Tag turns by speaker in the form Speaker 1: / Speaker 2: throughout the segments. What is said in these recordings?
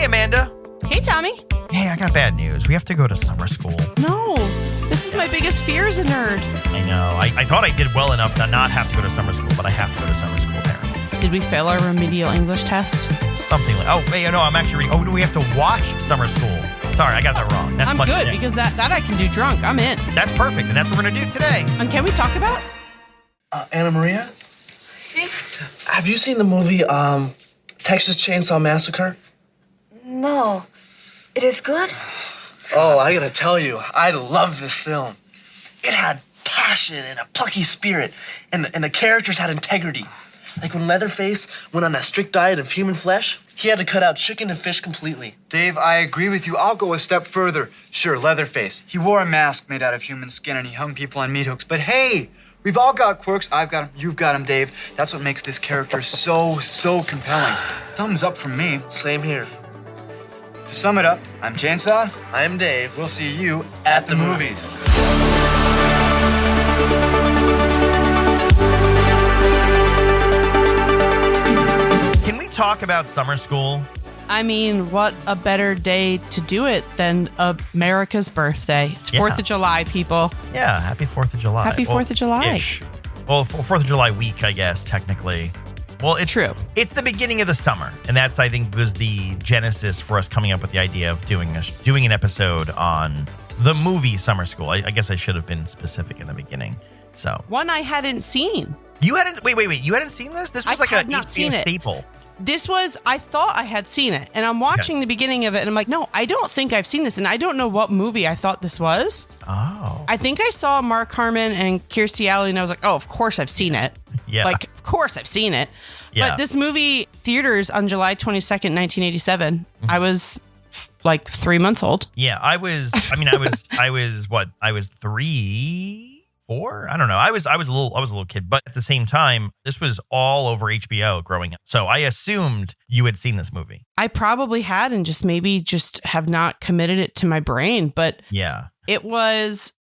Speaker 1: Amanda.
Speaker 2: Hey, Tommy.
Speaker 1: Hey, I got bad news. We have to go to summer school.
Speaker 2: No, this is my biggest fear as a nerd.
Speaker 1: I know. I thought I did well enough to not have to go to summer school, but I have to go to summer school apparently.
Speaker 2: Did we fail our remedial English test?
Speaker 1: Something like... Oh, wait, no, I'm actually reading... Oh, do we have to watch summer school? Sorry, I got that wrong. That's
Speaker 2: I'm
Speaker 1: much
Speaker 2: good
Speaker 1: better.
Speaker 2: because that I can do drunk. I'm in.
Speaker 1: That's perfect, and that's what we're going to do today.
Speaker 2: And can we talk about?
Speaker 3: Anna Maria?
Speaker 4: See?
Speaker 3: Have you seen the movie, Texas Chainsaw Massacre?
Speaker 4: No. It is good?
Speaker 3: Oh, I gotta tell you, I love this film. It had passion and a plucky spirit, and the characters had integrity. Like when Leatherface went on that strict diet of human flesh, he had to cut out chicken and fish completely.
Speaker 5: Dave, I agree with you. I'll go a step further. Sure, Leatherface. He wore a mask made out of human skin and he hung people on meat hooks. But hey, we've all got quirks. I've got them. You've got them, Dave. That's what makes this character so compelling. Thumbs up from me.
Speaker 3: Same here.
Speaker 5: To sum it up, I'm Chainsaw.
Speaker 3: I'm Dave.
Speaker 5: We'll see you at the movies.
Speaker 1: Can we talk about summer school?
Speaker 2: I mean, what a better day to do it than America's birthday. It's 4th of July, people.
Speaker 1: Yeah, happy 4th of July.
Speaker 2: Happy 4th of July.
Speaker 1: Ish. Well, 4th of July week, I guess, technically. Well, it's
Speaker 2: true.
Speaker 1: It's the beginning of the summer, and that's, I think, was the genesis for us coming up with the idea of doing an episode on the movie Summer School. I guess I should have been specific in the beginning. So
Speaker 2: One I hadn't seen.
Speaker 1: you hadn't wait. You hadn't seen this? This was
Speaker 2: I
Speaker 1: like
Speaker 2: had
Speaker 1: a
Speaker 2: not seen it.
Speaker 1: staple.
Speaker 2: I thought I had seen it, and I'm watching the beginning of it, and I'm like, no, I don't think I've seen this, and I don't know what movie I thought this was.
Speaker 1: Oh.
Speaker 2: I think I saw Mark Harmon and Kirstie Alley, and I was like, oh, of course I've seen it.
Speaker 1: Yeah.
Speaker 2: Like, of course I've seen it.
Speaker 1: Yeah.
Speaker 2: But this movie, theaters on July 22nd, 1987, I was like 3 months old.
Speaker 1: Yeah, I was 3, 4? I don't know. I was a little kid, but at the same time, this was all over HBO growing up. So I assumed you had seen this movie.
Speaker 2: I probably had and just have not committed it to my brain, but
Speaker 1: Yeah.
Speaker 2: it was...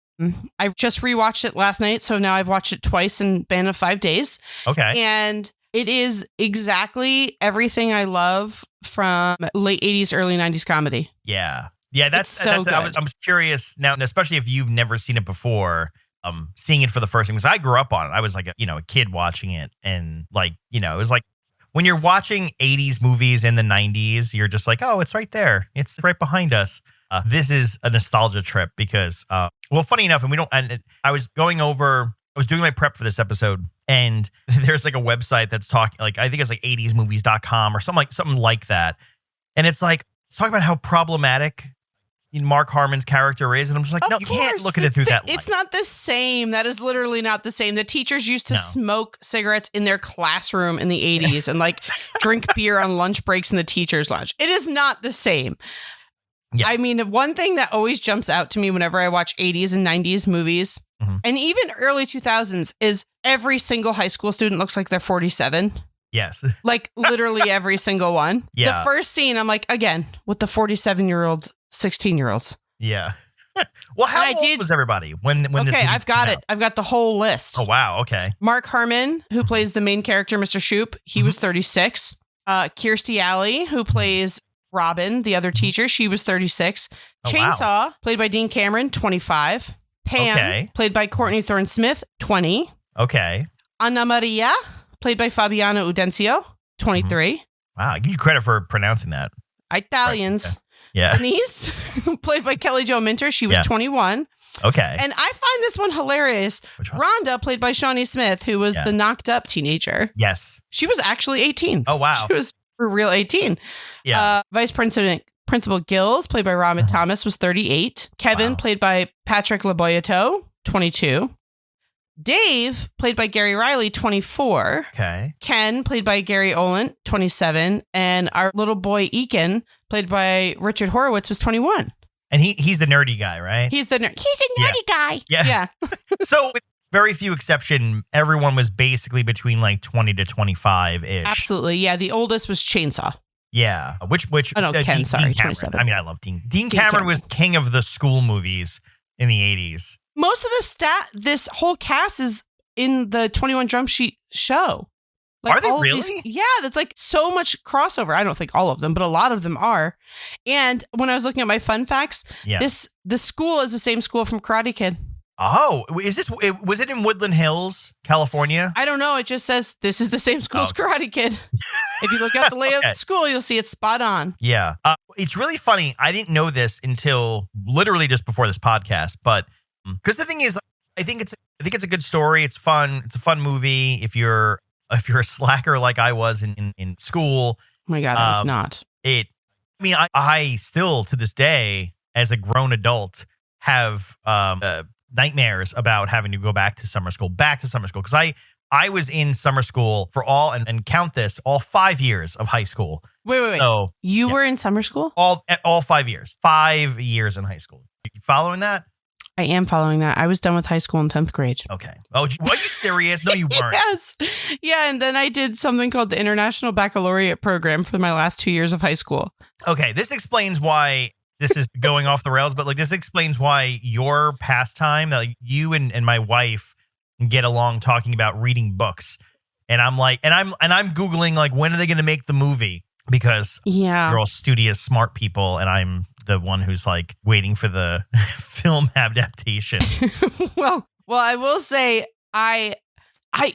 Speaker 2: I just rewatched it last night, so now I've watched it twice in a span of 5 days.
Speaker 1: Okay.
Speaker 2: And it is exactly everything I love from late 80s, early 90s comedy.
Speaker 1: Yeah. Yeah, that's
Speaker 2: good.
Speaker 1: I'm curious now, and especially if you've never seen it before, seeing it for the first time, because I grew up on it. I was like a kid watching it, and it was like when you're watching 80s movies in the 90s, you're just like, oh, it's right there. It's right behind us. This is a nostalgia trip because, funny enough, I was doing my prep for this episode, and there's like a website that's talking, like, I think it's like 80smovies.com or something like that. And it's like, it's talking about how problematic Mark Harmon's character is. And I'm just like, no, you can't look at it through that light.
Speaker 2: It's not the same. That is literally not the same. The teachers used to smoke cigarettes in their classroom in the 80s and like drink beer on lunch breaks in the teacher's lounge. It is not the same. Yeah. I mean, one thing that always jumps out to me whenever I watch 80s and 90s movies, and even early 2000s, is every single high school student looks like they're 47.
Speaker 1: Yes.
Speaker 2: Like literally every single one.
Speaker 1: Yeah.
Speaker 2: The first scene, I'm like, again, with the 47-year-old, 16-year-olds.
Speaker 1: Yeah. Well, how old was everybody when this movie
Speaker 2: I've got
Speaker 1: came
Speaker 2: it.
Speaker 1: out?
Speaker 2: I've got the whole list.
Speaker 1: Oh, wow. Okay.
Speaker 2: Mark Harmon, who plays the main character, Mr. Shoop, he was 36. Kirstie Alley, who plays Robin, the other teacher, she was 36.
Speaker 1: Oh,
Speaker 2: Chainsaw,
Speaker 1: wow.
Speaker 2: played by Dean Cameron, 25. Pam, played by Courtney Thorne-Smith, 20.
Speaker 1: Okay.
Speaker 2: Anna Maria, played by Fabiana Udencio, 23.
Speaker 1: Wow. I give you credit for pronouncing that.
Speaker 2: Italians.
Speaker 1: Right. Yeah.
Speaker 2: Denise, played by Kelly Jo Minter, she was 21.
Speaker 1: Okay.
Speaker 2: And I find this one hilarious.
Speaker 1: Which one?
Speaker 2: Rhonda, played by Shawnee Smith, who was the knocked up teenager.
Speaker 1: Yes.
Speaker 2: She was actually 18.
Speaker 1: Oh, wow.
Speaker 2: She was for real 18.
Speaker 1: Yeah.
Speaker 2: Vice Principal Gills, played by Robin Thomas, was 38. Kevin, played by Patrick LeBoyeto, 22. Dave, played by Gary Riley, 24.
Speaker 1: Okay.
Speaker 2: Ken, played by Gary Oland, 27. And our little boy, Eakin, played by Richard Horowitz, was 21.
Speaker 1: And he's the nerdy guy, right?
Speaker 2: He's a nerdy guy.
Speaker 1: Yeah. So with very few exception, everyone was basically between like 20 to 25-ish.
Speaker 2: Absolutely. Yeah. The oldest was Chainsaw.
Speaker 1: Yeah. Which
Speaker 2: Oh, no, Ken, sorry,
Speaker 1: Dean
Speaker 2: 27.
Speaker 1: I mean, I love Dean. Dean Cameron was king of the school movies in the 80s.
Speaker 2: Most of this whole cast is in the 21 Jump Street show. Like,
Speaker 1: are they
Speaker 2: all of
Speaker 1: really?
Speaker 2: yeah, that's like so much crossover. I don't think all of them, but a lot of them are. And when I was looking at my fun facts, the school is the same school from Karate Kid.
Speaker 1: Oh, was it in Woodland Hills, California?
Speaker 2: I don't know. It just says this is the same school as Karate Kid. If you look at the layout of the school, you'll see it's spot on.
Speaker 1: Yeah. It's really funny. I didn't know this until literally just before this podcast, but because the thing is, I think it's a good story. It's fun. It's a fun movie. If you're a slacker like I was in school.
Speaker 2: Oh my God, I was not.
Speaker 1: I still to this day, as a grown adult, have nightmares about having to go back to summer school because I was in summer school for all and count this all 5 years of high school.
Speaker 2: Wait. So you were in summer school?
Speaker 1: All 5 years. 5 years in high school. You following that?
Speaker 2: I am following that. I was done with high school in 10th grade.
Speaker 1: Okay. Oh, were you serious? No, you weren't.
Speaker 2: Yes. Yeah, and then I did something called the International Baccalaureate Program for my last 2 years of high school.
Speaker 1: Okay, this explains why this is going off the rails, but like this explains why your pastime, like you and my wife get along talking about reading books. And I'm like, and I'm Googling like, when are they going to make the movie? Because you're all studious, smart people, and I'm the one who's like waiting for the film adaptation.
Speaker 2: Well, I will say I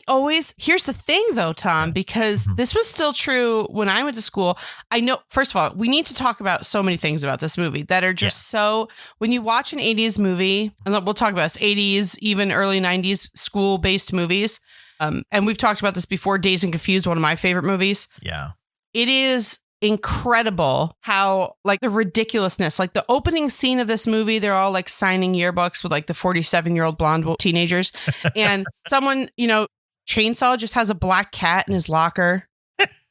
Speaker 2: always, here's the thing though, Tom, because this was still true when I went to school. I know, first of all, we need to talk about so many things about this movie that are just so, when you watch an 80s movie, and we'll talk about this, 80s, even early 90s school-based movies. And we've talked about this before, Dazed and Confused, one of my favorite movies.
Speaker 1: Yeah.
Speaker 2: It is incredible how, like, the ridiculousness, like the opening scene of this movie, they're all like signing yearbooks with like the 47-year-old blonde teenagers, and someone, Chainsaw just has a black cat in his locker.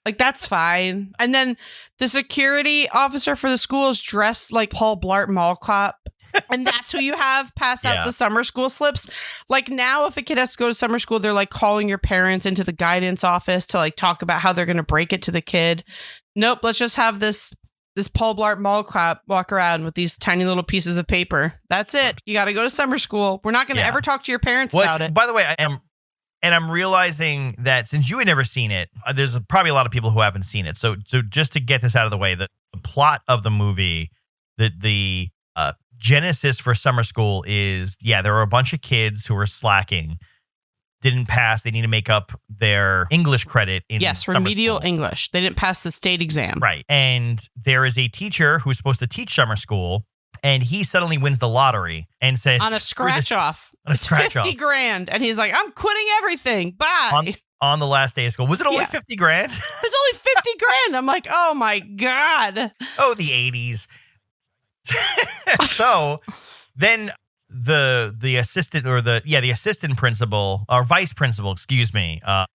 Speaker 2: Like, that's fine. And then the security officer for the school is dressed like Paul Blart Mall Cop. And that's who you have pass out the summer school slips. Like, now if a kid has to go to summer school, they're like calling your parents into the guidance office to like talk about how they're going to break it to the kid. Nope. Let's just have this Paul Blart Mall Cop walk around with these tiny little pieces of paper. That's it. You got to go to summer school. We're not going to ever talk to your parents about it.
Speaker 1: By the way, I'm realizing that since you had never seen it, there's probably a lot of people who haven't seen it. So just to get this out of the way, the plot of the movie, the genesis for summer school is, there are a bunch of kids who are slacking, didn't pass. They need to make up their English credit in
Speaker 2: remedial
Speaker 1: school.
Speaker 2: English. They didn't pass the state exam.
Speaker 1: Right. And there is a teacher who's supposed to teach summer school, and he suddenly wins the lottery and says,
Speaker 2: on a scratch off.
Speaker 1: On a scratch
Speaker 2: $50 grand. And he's like, I'm quitting everything. Bye.
Speaker 1: On the last day of school. Was it only 50 grand?
Speaker 2: It's only 50 grand. I'm like, oh my God.
Speaker 1: Oh, the 80s. So then the assistant or the assistant principal or vice principal,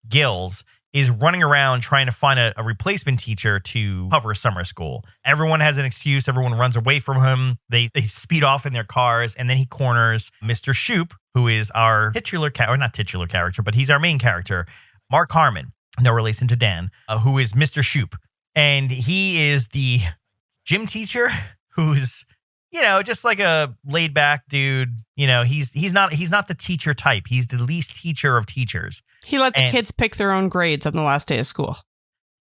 Speaker 1: Gills, is running around trying to find a replacement teacher to cover summer school. Everyone has an excuse. Everyone runs away from him. They speed off in their cars, and then he corners Mr. Shoop, who is our not titular character, but he's our main character, Mark Harmon, no relation to Dan, who is Mr. Shoop. And he is the gym teacher who's, just like a laid back dude. He's not the teacher type. He's the least teacher of teachers.
Speaker 2: He let the kids pick their own grades on the last day of school.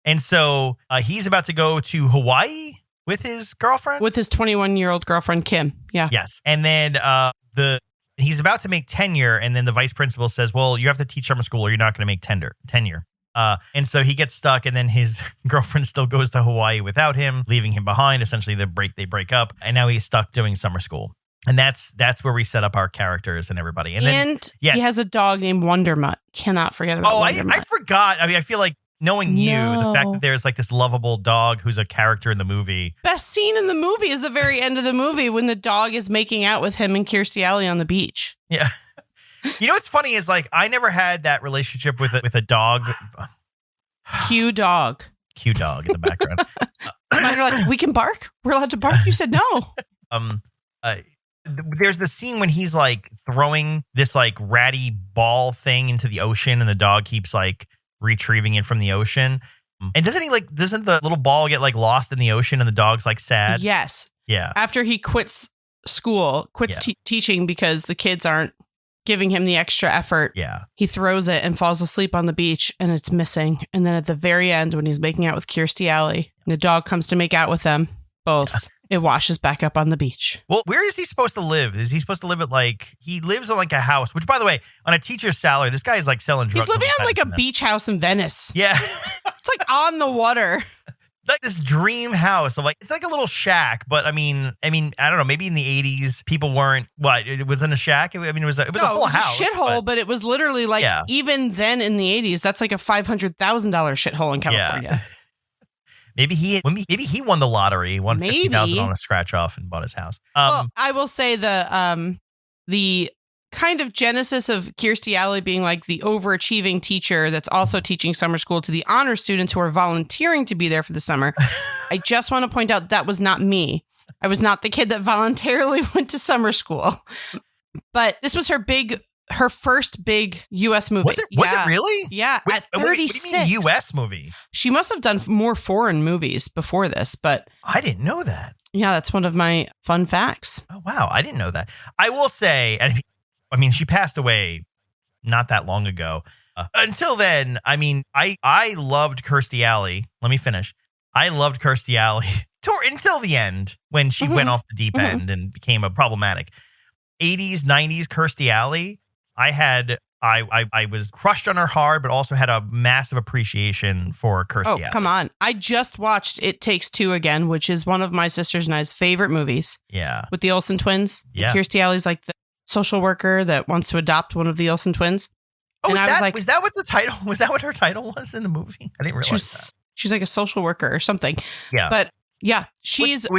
Speaker 1: And so he's about to go to Hawaii with his girlfriend?
Speaker 2: With his 21-year-old girlfriend, Kim. Yeah.
Speaker 1: Yes. And then he's about to make tenure, and then the vice principal says, well, you have to teach summer school or you're not going to make tenure. And so he gets stuck, and then his girlfriend still goes to Hawaii without him, leaving him behind. Essentially, they break up, and now he's stuck doing summer school. And that's where we set up our characters and everybody. And then
Speaker 2: he has a dog named Wondermutt. Cannot forget about Wondermutt.
Speaker 1: I forgot. I mean, I feel like knowing the fact that there's like this lovable dog who's a character in the movie.
Speaker 2: Best scene in the movie is the very end of the movie when the dog is making out with him and Kirstie Alley on the beach.
Speaker 1: Yeah. What's funny is like I never had that relationship with a dog.
Speaker 2: Cue dog
Speaker 1: in the background.
Speaker 2: You're like, we can bark? We're allowed to bark? You said no.
Speaker 1: There's the scene when he's like throwing this like ratty ball thing into the ocean, and the dog keeps like retrieving it from the ocean. And doesn't the little ball get like lost in the ocean, and the dog's like sad?
Speaker 2: Yes.
Speaker 1: Yeah.
Speaker 2: After he quits school, teaching because the kids aren't giving him the extra effort.
Speaker 1: Yeah.
Speaker 2: He throws it and falls asleep on the beach and it's missing. And then at the very end, when he's making out with Kirstie Alley and the dog comes to make out with them both, it washes back up on the beach.
Speaker 1: Well, where is he supposed to live? Is he supposed to live at he lives in like a house, which by the way, on a teacher's salary, this guy is like selling drugs.
Speaker 2: He's living on like a beach house in Venice.
Speaker 1: Yeah.
Speaker 2: It's like on the water.
Speaker 1: Like this dream house of it's like a little shack, but I mean, I don't know, maybe in the 80s people weren't, it was in a shack? It was a full house.
Speaker 2: A shithole, but it was literally even then in the 80s, that's like a $500,000 shithole in California.
Speaker 1: Yeah. Maybe he won the lottery, won $50,000 on a scratch off and bought his house.
Speaker 2: Well, I will say the kind of genesis of Kirstie Alley being like the overachieving teacher that's also teaching summer school to the honor students who are volunteering to be there for the summer. I just want to point out that was not me. I was not the kid that voluntarily went to summer school. But this was her first big U.S. movie.
Speaker 1: Was it really?
Speaker 2: Yeah,
Speaker 1: Wait,
Speaker 2: at 36.
Speaker 1: What do you mean U.S. movie?
Speaker 2: She must have done more foreign movies before this, but
Speaker 1: I didn't know that.
Speaker 2: Yeah, that's one of my fun facts.
Speaker 1: Oh, wow. I didn't know that. I will say, she passed away not that long ago. Until then, I loved Kirstie Alley. Let me finish. I loved Kirstie Alley until the end when she went off the deep end and became a problematic. 80s, 90s Kirstie Alley, I was crushed on her hard, but also had a massive appreciation for Kirstie Alley.
Speaker 2: Oh, come on. I just watched It Takes Two again, which is one of my sisters and I's favorite movies.
Speaker 1: Yeah.
Speaker 2: With the Olsen twins.
Speaker 1: Yeah.
Speaker 2: Kirstie Alley's like the social worker that wants to adopt one of the Olsen twins.
Speaker 1: Oh, was that what the title? Was that what her title was in the movie? I didn't realize that.
Speaker 2: She's like a social worker or something.
Speaker 1: Yeah.
Speaker 2: But yeah,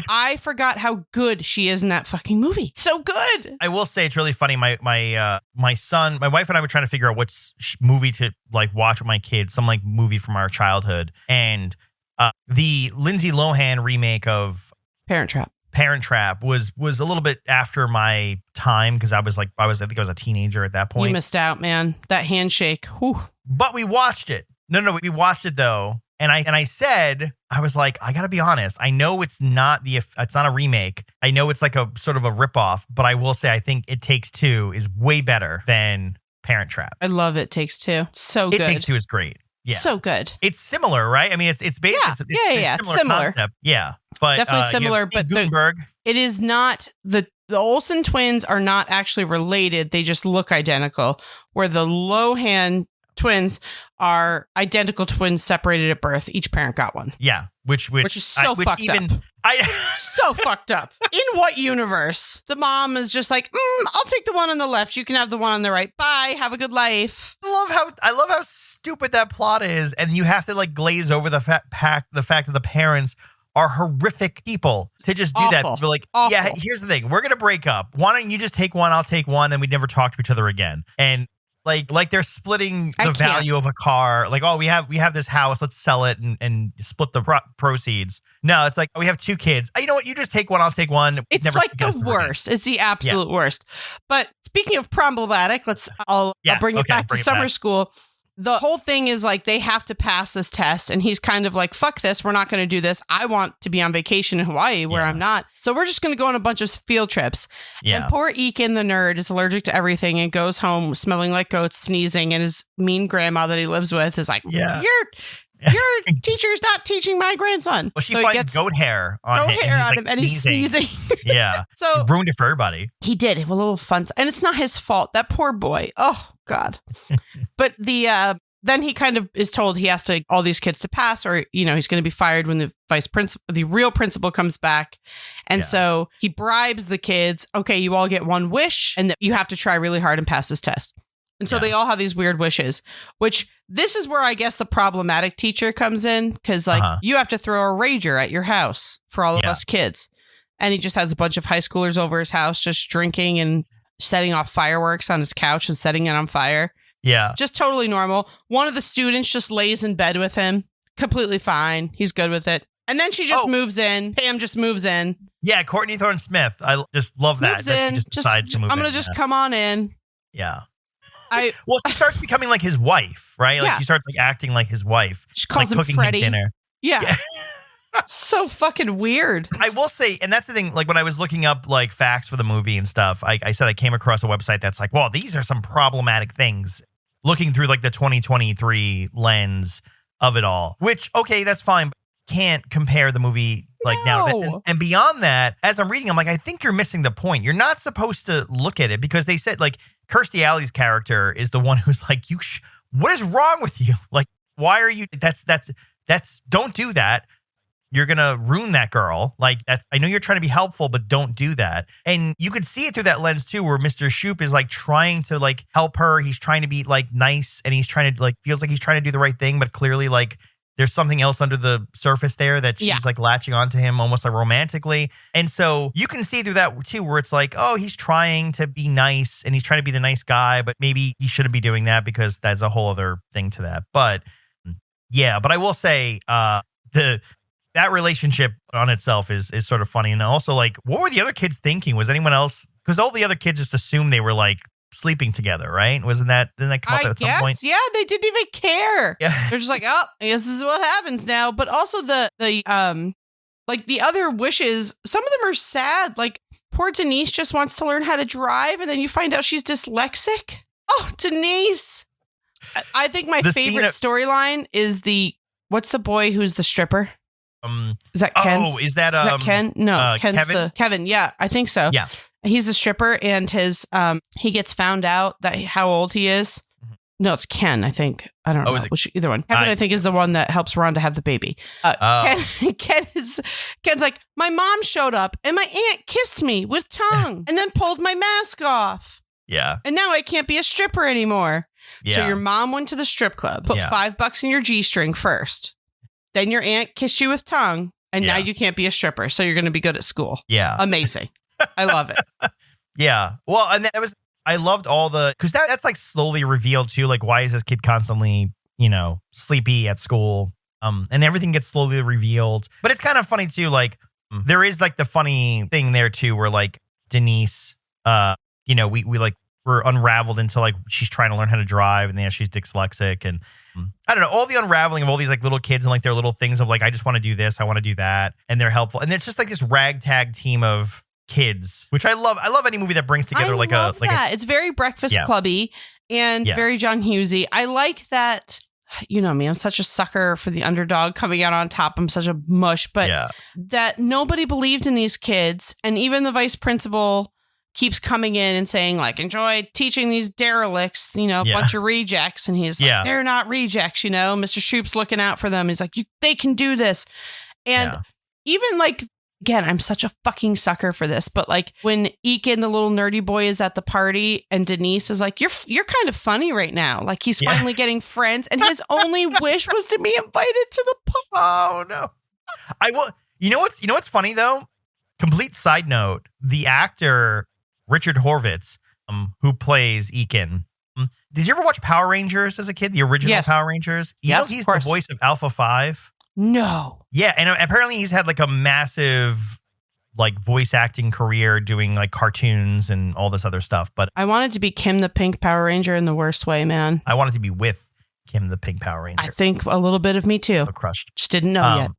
Speaker 2: I forgot how good she is in that fucking movie. So good.
Speaker 1: I will say it's really funny. My son, my wife and I were trying to figure out what movie to watch with my kids, some movie from our childhood. And the Lindsay Lohan remake of
Speaker 2: Parent Trap
Speaker 1: was a little bit after my time because I think I was a teenager at that point.
Speaker 2: You missed out, man. That handshake. Whew.
Speaker 1: But we watched it. No, we watched it though. And I said, I was like, I got to be honest. I know it's not a remake. I know it's like a sort of a ripoff, but I will say I think It Takes Two is way better than Parent Trap.
Speaker 2: I love It Takes Two. So good.
Speaker 1: It Takes Two is great. Yeah.
Speaker 2: So good.
Speaker 1: It's similar, right? I mean, it's basically
Speaker 2: it's similar.
Speaker 1: Concept. Yeah. But
Speaker 2: definitely similar, but it is not the Olsen twins are not actually related. They just look identical. Where the Lohan twins are identical twins separated at birth. Each parent got one.
Speaker 1: Yeah, which
Speaker 2: is so fucked up. So fucked up. In what universe? The mom is just like, I'll take the one on the left. You can have the one on the right. Bye. Have a good life.
Speaker 1: I love how stupid that plot is, and you have to glaze over the fact that the parents are horrific people to just do that. We're like,
Speaker 2: awful.
Speaker 1: Yeah, here's the thing. We're gonna break up. Why don't you just take one? I'll take one. Then we never talk to each other again. And like they're splitting the value of a car. Like, oh, we have this house. Let's sell it and split the proceeds. No, it's like, we have two kids. You know what? You just take one. I'll take one.
Speaker 2: It's like the worst. It's the absolute worst. But speaking of problematic, I'll bring it back to summer school. The whole thing is they have to pass this test, and he's kind of like, fuck this, we're not going to do this. I want to be on vacation in Hawaii where I'm not. So we're just going to go on a bunch of field trips. Yeah. And poor Eakin, the nerd, is allergic to everything and goes home smelling like goats, sneezing, and his mean grandma that he lives with is like, your teacher's not teaching my grandson.
Speaker 1: Well, she finds goat hair on him,
Speaker 2: and he's sneezing.
Speaker 1: Yeah.
Speaker 2: So
Speaker 1: he ruined it for everybody.
Speaker 2: He did. A little fun. And it's not his fault. That poor boy. Oh, God. But then he kind of is told he has to all these kids to pass, or he's going to be fired when the real principal comes back. And so he bribes the kids. Okay, you all get one wish, and you have to try really hard and pass this test. And so they all have these weird wishes, which this is where I guess the problematic teacher comes in, because you have to throw a rager at your house for all of us kids. And he just has a bunch of high schoolers over his house just drinking and setting off fireworks on his couch and setting it on fire.
Speaker 1: Yeah.
Speaker 2: Just totally normal. One of the students just lays in bed with him. Completely fine. He's good with it. And then she just moves in. Pam just moves in.
Speaker 1: Yeah, Courtney Thorne-Smith. I just love that. That she just decides to move in.
Speaker 2: I'm going to just come on in.
Speaker 1: Yeah. Well, she starts becoming like his wife, right? She starts acting like his wife.
Speaker 2: She calls him
Speaker 1: cooking
Speaker 2: Freddie.
Speaker 1: him dinner.
Speaker 2: Yeah. So fucking weird.
Speaker 1: I will say, and that's the thing, like when I was looking up like facts for the movie and stuff, I said I came across a website that's like, well, these are some problematic things looking through like the 2023 lens of it all, which, okay, that's fine. But can't compare the movie like now. And beyond that, as I'm reading, I'm like, I think you're missing the point. You're not supposed to look at it because they said like Kirstie Alley's character is the one who's like, what is wrong with you? Like, why are you, that's, don't do that. You're going to ruin that girl. Like I know you're trying to be helpful, but don't do that. And you could see it through that lens too, where Mr. Shoop is like trying to like help her. He's trying to be like nice and he's trying to like, feels like he's trying to do the right thing, but clearly like there's something else under the surface there that she's like latching onto him almost like romantically. And so you can see through that too, where it's like, oh, he's trying to be nice and he's trying to be the nice guy, but maybe he shouldn't be doing that because that's a whole other thing to that. But yeah, but I will say that relationship on itself is sort of funny. And also like, what were the other kids thinking? Was anyone else, because all the other kids just assumed they were like sleeping together, right? Didn't that come up at some point?
Speaker 2: Yeah, they didn't even care.
Speaker 1: Yeah.
Speaker 2: They're just like, oh, I guess this is what happens now. But also the like the other wishes, some of them are sad. Like poor Denise just wants to learn how to drive, and then you find out she's dyslexic. Oh, Denise. I think my favorite storyline is what's the boy who's the stripper? Is that Ken?
Speaker 1: Oh, is that
Speaker 2: Ken? No, Ken's
Speaker 1: Kevin?
Speaker 2: Kevin. Yeah, I think so.
Speaker 1: Yeah.
Speaker 2: He's a stripper and his he gets found out that how old he is. No, it's Ken, I think. I don't know which either one. Kevin, I think, is the one that helps Rhonda have the baby. Ken's like, my mom showed up and my aunt kissed me with tongue and then pulled my mask off.
Speaker 1: Yeah.
Speaker 2: And now I can't be a stripper anymore.
Speaker 1: Yeah.
Speaker 2: So your mom went to the strip club, put $5 in your G-string first. Then your aunt kissed you with tongue, and now you can't be a stripper, so you're going to be good at school.
Speaker 1: Yeah.
Speaker 2: Amazing. I love it.
Speaker 1: Yeah. Well, and I loved all because that's like slowly revealed too. Like, why is this kid constantly, sleepy at school? And everything gets slowly revealed. But it's kind of funny too. Like, there is like the funny thing there too, where like Denise, we're unraveled into like she's trying to learn how to drive, and then she's dyslexic, and I don't know, all the unraveling of all these like little kids and like their little things of like, I just want to do this, I want to do that, and they're helpful, and it's just like this ragtag team of kids, which I love. I love any movie that brings together
Speaker 2: it's very Breakfast Clubby and very John Hughesy. I like that. You know me, I'm such a sucker for the underdog coming out on top. I'm such a mush, but that nobody believed in these kids, and even the vice principal keeps coming in and saying like, enjoy teaching these derelicts, a bunch of rejects. And he's like, they're not rejects, Mr. Shoop's looking out for them. He's like, they can do this. And even like, again, I'm such a fucking sucker for this, but like when Eakin, the little nerdy boy, is at the party and Denise is like, you're kind of funny right now. Like he's finally getting friends, and his only wish was to be invited to the party.
Speaker 1: Oh no. I will. You know what's funny though? Complete side note, the actor Richard Horvitz, who plays Eakin. Did you ever watch Power Rangers as a kid? The original Power Rangers? You know he's the voice of Alpha 5?
Speaker 2: No.
Speaker 1: Yeah, and apparently he's had like a massive like voice acting career doing like cartoons and all this other stuff. But
Speaker 2: I wanted to be Kim the Pink Power Ranger in the worst way, man.
Speaker 1: I wanted to be with Kim the Pink Power Ranger.
Speaker 2: I think a little bit of me too.
Speaker 1: So crushed.
Speaker 2: Just didn't know yet.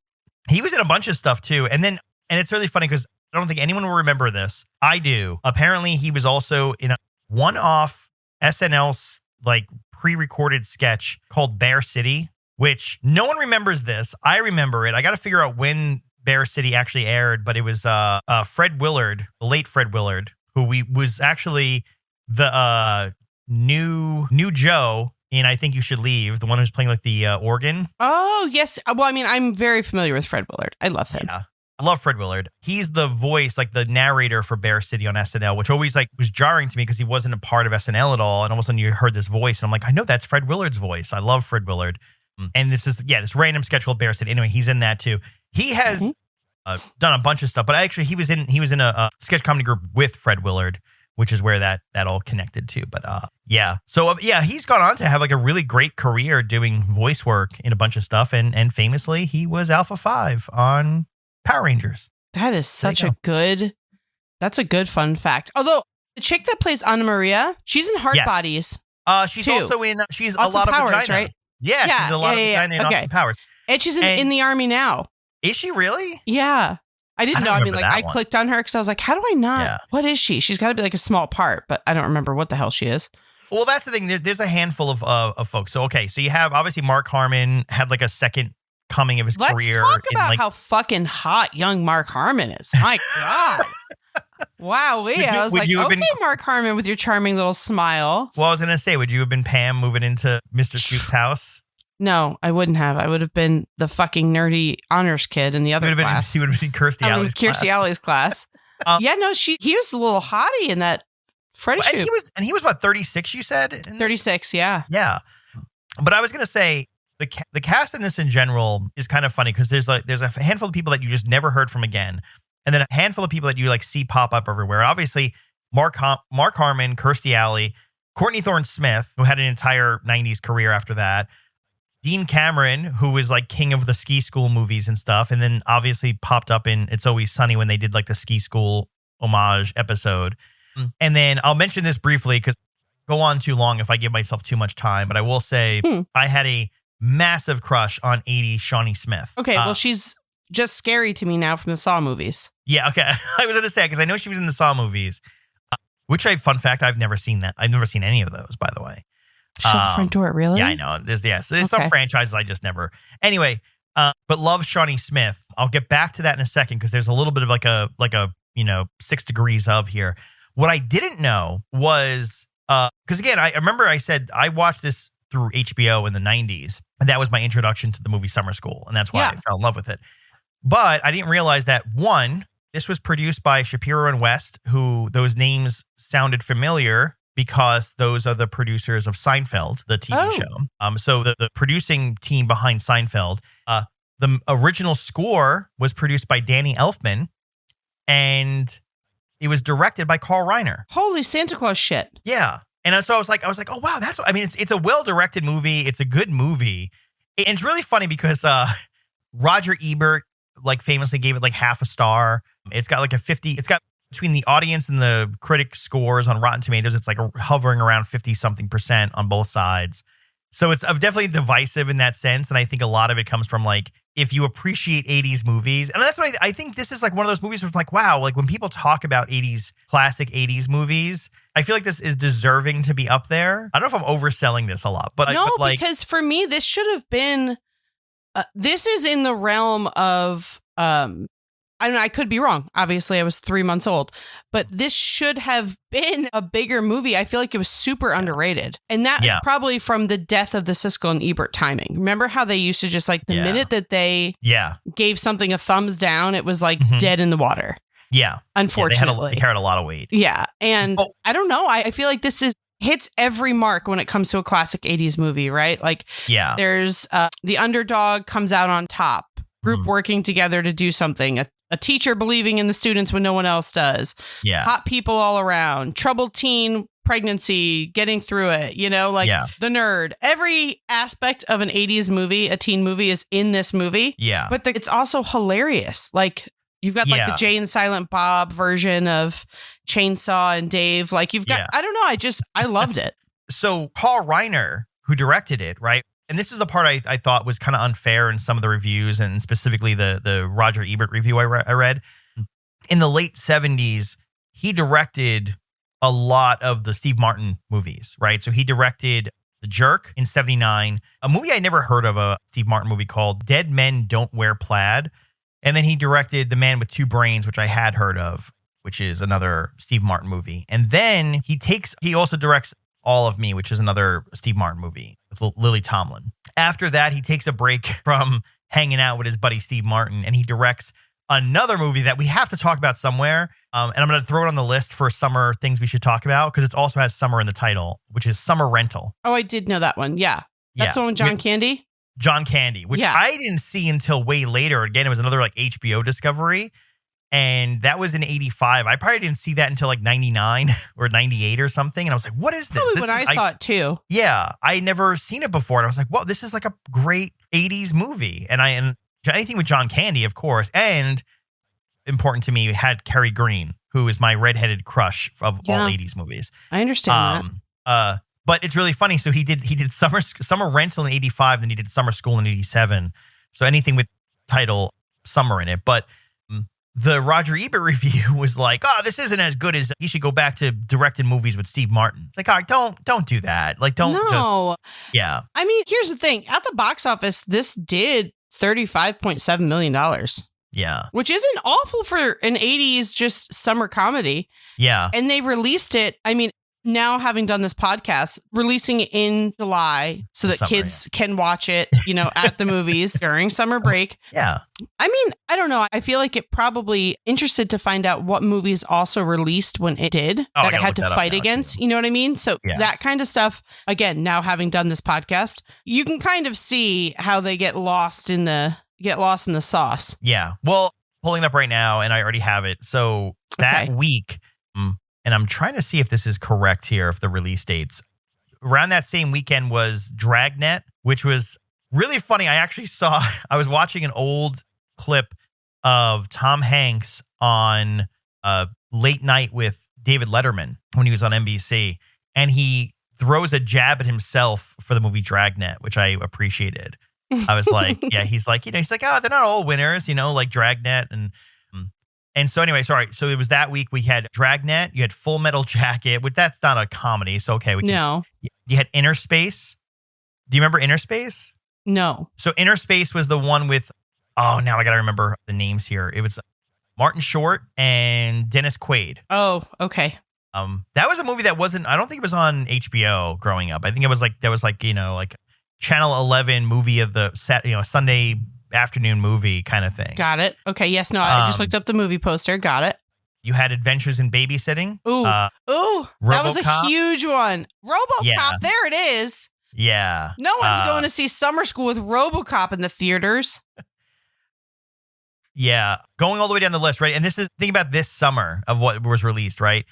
Speaker 1: He was in a bunch of stuff too. And it's really funny because I don't think anyone will remember this. I do. Apparently, he was also in a one-off SNL like pre-recorded sketch called Bear City, which no one remembers this. I remember it. I got to figure out when Bear City actually aired, but it was Fred Willard, the late Fred Willard, who was actually the new Joe in I Think You Should Leave, the one who's playing like the organ.
Speaker 2: Oh, yes. Well, I mean, I'm very familiar with Fred Willard. I love him.
Speaker 1: Yeah. I love Fred Willard. He's the voice, like the narrator for Bear City on SNL, which always like was jarring to me because he wasn't a part of SNL at all. And all of a sudden you heard this voice and I'm like, I know that's Fred Willard's voice. I love Fred Willard. And this is, this random sketch called Bear City. Anyway, he's in that too. He has done a bunch of stuff, but actually he was in a sketch comedy group with Fred Willard, which is where that all connected to. But So he's gone on to have like a really great career doing voice work in a bunch of stuff. And famously, he was Alpha 5 on Power Rangers.
Speaker 2: That is that's a good fun fact. Although the chick that plays Anna Maria, she's in Hard Bodies.
Speaker 1: She's
Speaker 2: too.
Speaker 1: also in, she's
Speaker 2: Austin
Speaker 1: a lot
Speaker 2: Powers,
Speaker 1: of vagina.
Speaker 2: Right?
Speaker 1: Yeah, she's a lot of vagina in Austin Powers.
Speaker 2: And she's in the army now.
Speaker 1: Is she really?
Speaker 2: Yeah. I didn't know. I mean, like, I
Speaker 1: one.
Speaker 2: clicked on her because I was like, how do I not? Yeah. What is she? She's got to be like a small part, but I don't remember what the hell she is.
Speaker 1: Well, that's the thing. There's a handful of folks. So, okay. So you have obviously Mark Harmon had like a second coming of his career.
Speaker 2: Let's talk about how fucking hot young Mark Harmon is. My God. Wow. I was like, okay, Mark Harmon with your charming little smile.
Speaker 1: Well, I was going to say, would you have been Pam moving into Mr. Shoop's house?
Speaker 2: No, I wouldn't have. I would have been the fucking nerdy honors kid in the other class.
Speaker 1: He would have been Kirstie Alley's class.
Speaker 2: Kirstie Alley's class. Yeah, no, he was a little hottie in that Freddy Shoop.
Speaker 1: He was what, 36, you said?
Speaker 2: 36, yeah.
Speaker 1: Yeah. But I was going to say, the cast in this in general is kind of funny because there's a handful of people that you just never heard from again. And then a handful of people that you like see pop up everywhere. Obviously, Mark Harmon, Kirstie Alley, Courtney Thorne-Smith, who had an entire 90s career after that. Dean Cameron, who was like king of the ski school movies and stuff, and then obviously popped up in It's Always Sunny when they did like the ski school homage episode. And then I'll mention this briefly because go on too long if I give myself too much time, but I will say I had a massive crush on 80s Shawnee Smith.
Speaker 2: Okay, well, she's just scary to me now from the Saw movies.
Speaker 1: Yeah, okay. I was going to say, because I know she was in the Saw movies, which fun fact, I've never seen that. I've never seen any of those, by the way.
Speaker 2: Shut the front door, really?
Speaker 1: Yeah, I know. There's some franchises I just never. Anyway, but love Shawnee Smith. I'll get back to that in a second because there's a little bit of like a 6 degrees of here. What I didn't know was because again, I remember I said I watched this through HBO in the 90s, and that was my introduction to the movie Summer School, and that's why I fell in love with it. But I didn't realize that one, this was produced by Shapiro and West, who those names sounded familiar. Because those are the producers of Seinfeld, the TV show. So the producing team behind Seinfeld, the original score was produced by Danny Elfman, and it was directed by Carl Reiner.
Speaker 2: Holy Santa Claus shit!
Speaker 1: Yeah, and so I was like, oh wow, it's a well directed movie. It's a good movie, and it's really funny because Roger Ebert like famously gave it like half a star. It's got like a 50. It's got between the audience and the critic scores on Rotten Tomatoes, it's like hovering around 50-something% on both sides. So it's definitely divisive in that sense. And I think a lot of it comes from like, if you appreciate 80s movies, and that's what I think this is like one of those movies where it's like, wow, like when people talk about 80s, classic 80s movies, I feel like this is deserving to be up there. I don't know if I'm overselling this a lot, but
Speaker 2: because for me, this should have been, this is in the realm of, I don't know, I could be wrong. Obviously, I was 3 months old, but this should have been a bigger movie. I feel like it was super underrated. And that is probably from the death of the Siskel and Ebert timing. Remember how they used to just like the minute that they gave something a thumbs down, it was like dead in the water.
Speaker 1: Yeah.
Speaker 2: Unfortunately.
Speaker 1: They carried a lot of weight.
Speaker 2: Yeah. And I don't know. I feel like this hits every mark when it comes to a classic 80s movie, right? Like there's the underdog comes out on top. Group working together to do something. A teacher believing in the students when no one else does.
Speaker 1: Yeah.
Speaker 2: Hot people all around. Troubled teen pregnancy, getting through it. The nerd. Every aspect of an 80s movie, a teen movie, is in this movie.
Speaker 1: Yeah.
Speaker 2: But it's also hilarious. Like, you've got like the Jay and Silent Bob version of Chainsaw and Dave. Like, you've got, I don't know. I loved it.
Speaker 1: So Carl Reiner, who directed it, right? And this is the part I thought was kind of unfair in some of the reviews, and specifically the Roger Ebert review I read. In the late 70s, he directed a lot of the Steve Martin movies, right? So he directed The Jerk in 79, a movie I never heard of, a Steve Martin movie called Dead Men Don't Wear Plaid. And then he directed The Man with Two Brains, which I had heard of, which is another Steve Martin movie. And then he also directs All of Me, which is another Steve Martin movie with Lily Tomlin. After that, he takes a break from hanging out with his buddy Steve Martin, and he directs another movie that we have to talk about somewhere. And I'm going to throw it on the list for summer things we should talk about because it also has summer in the title, which is Summer Rental.
Speaker 2: Oh, I did know that one. Yeah. That's the one with John Candy?
Speaker 1: John Candy, which I didn't see until way later. Again, it was another like HBO discovery. And that was in 85. I probably didn't see that until like 99 or 98 or something. And I was like, what is this?
Speaker 2: Probably when I saw it too.
Speaker 1: Yeah. I never seen it before. And I was like, well, this is like a great 80s movie. And anything with John Candy, of course. And important to me, had Kerry Green, who is my redheaded crush of all 80s movies.
Speaker 2: I understand that.
Speaker 1: But it's really funny. So he did Summer Rental in 85, then he did Summer School in 87. So anything with title summer in it. But the Roger Ebert review was like, oh, this isn't as good as, he should go back to directing movies with Steve Martin. It's like, all right, don't do that. Like, don't just, yeah.
Speaker 2: I mean, here's the thing. At the box office, this did $35.7 million.
Speaker 1: Yeah.
Speaker 2: Which isn't awful for an 80s just summer comedy.
Speaker 1: Yeah.
Speaker 2: And they released it. I mean, now having done this podcast, releasing it in July so that kids can watch it, at the movies during summer break.
Speaker 1: Yeah.
Speaker 2: I mean, I don't know. I feel like it probably interested to find out what movies also released when it did that it had to fight against. You know what I mean? So that kind of stuff, again, now having done this podcast, you can kind of see how they get lost in the sauce.
Speaker 1: Yeah. Well, pulling up right now, and I already have it. So that week, and I'm trying to see if this is correct here, if the release dates. Around that same weekend was Dragnet, which was really funny. I was watching an old clip of Tom Hanks on Late Night with David Letterman when he was on NBC. And he throws a jab at himself for the movie Dragnet, which I appreciated. I was like, yeah, he's like, oh, they're not all winners, like Dragnet. And so anyway, sorry. So it was that week we had Dragnet, you had Full Metal Jacket, which that's not a comedy. So, okay.
Speaker 2: No.
Speaker 1: You had Inner Space. Do you remember Inner Space?
Speaker 2: No.
Speaker 1: So Inner Space was the one with, now I got to remember the names here. It was Martin Short and Dennis Quaid.
Speaker 2: Oh, okay.
Speaker 1: That was a movie that wasn't, I don't think it was on HBO growing up. I think it was like Channel 11 movie of the set, Sunday afternoon movie kind of thing.
Speaker 2: Got it. Okay. Yes. No, I just looked up the movie poster. Got it.
Speaker 1: You had Adventures in Babysitting.
Speaker 2: Ooh. That was a huge one. RoboCop.
Speaker 1: Yeah.
Speaker 2: There it is.
Speaker 1: Yeah.
Speaker 2: No one's going to see Summer School with RoboCop in the theaters.
Speaker 1: Yeah. Going all the way down the list, right? And think about this summer of what was released, right?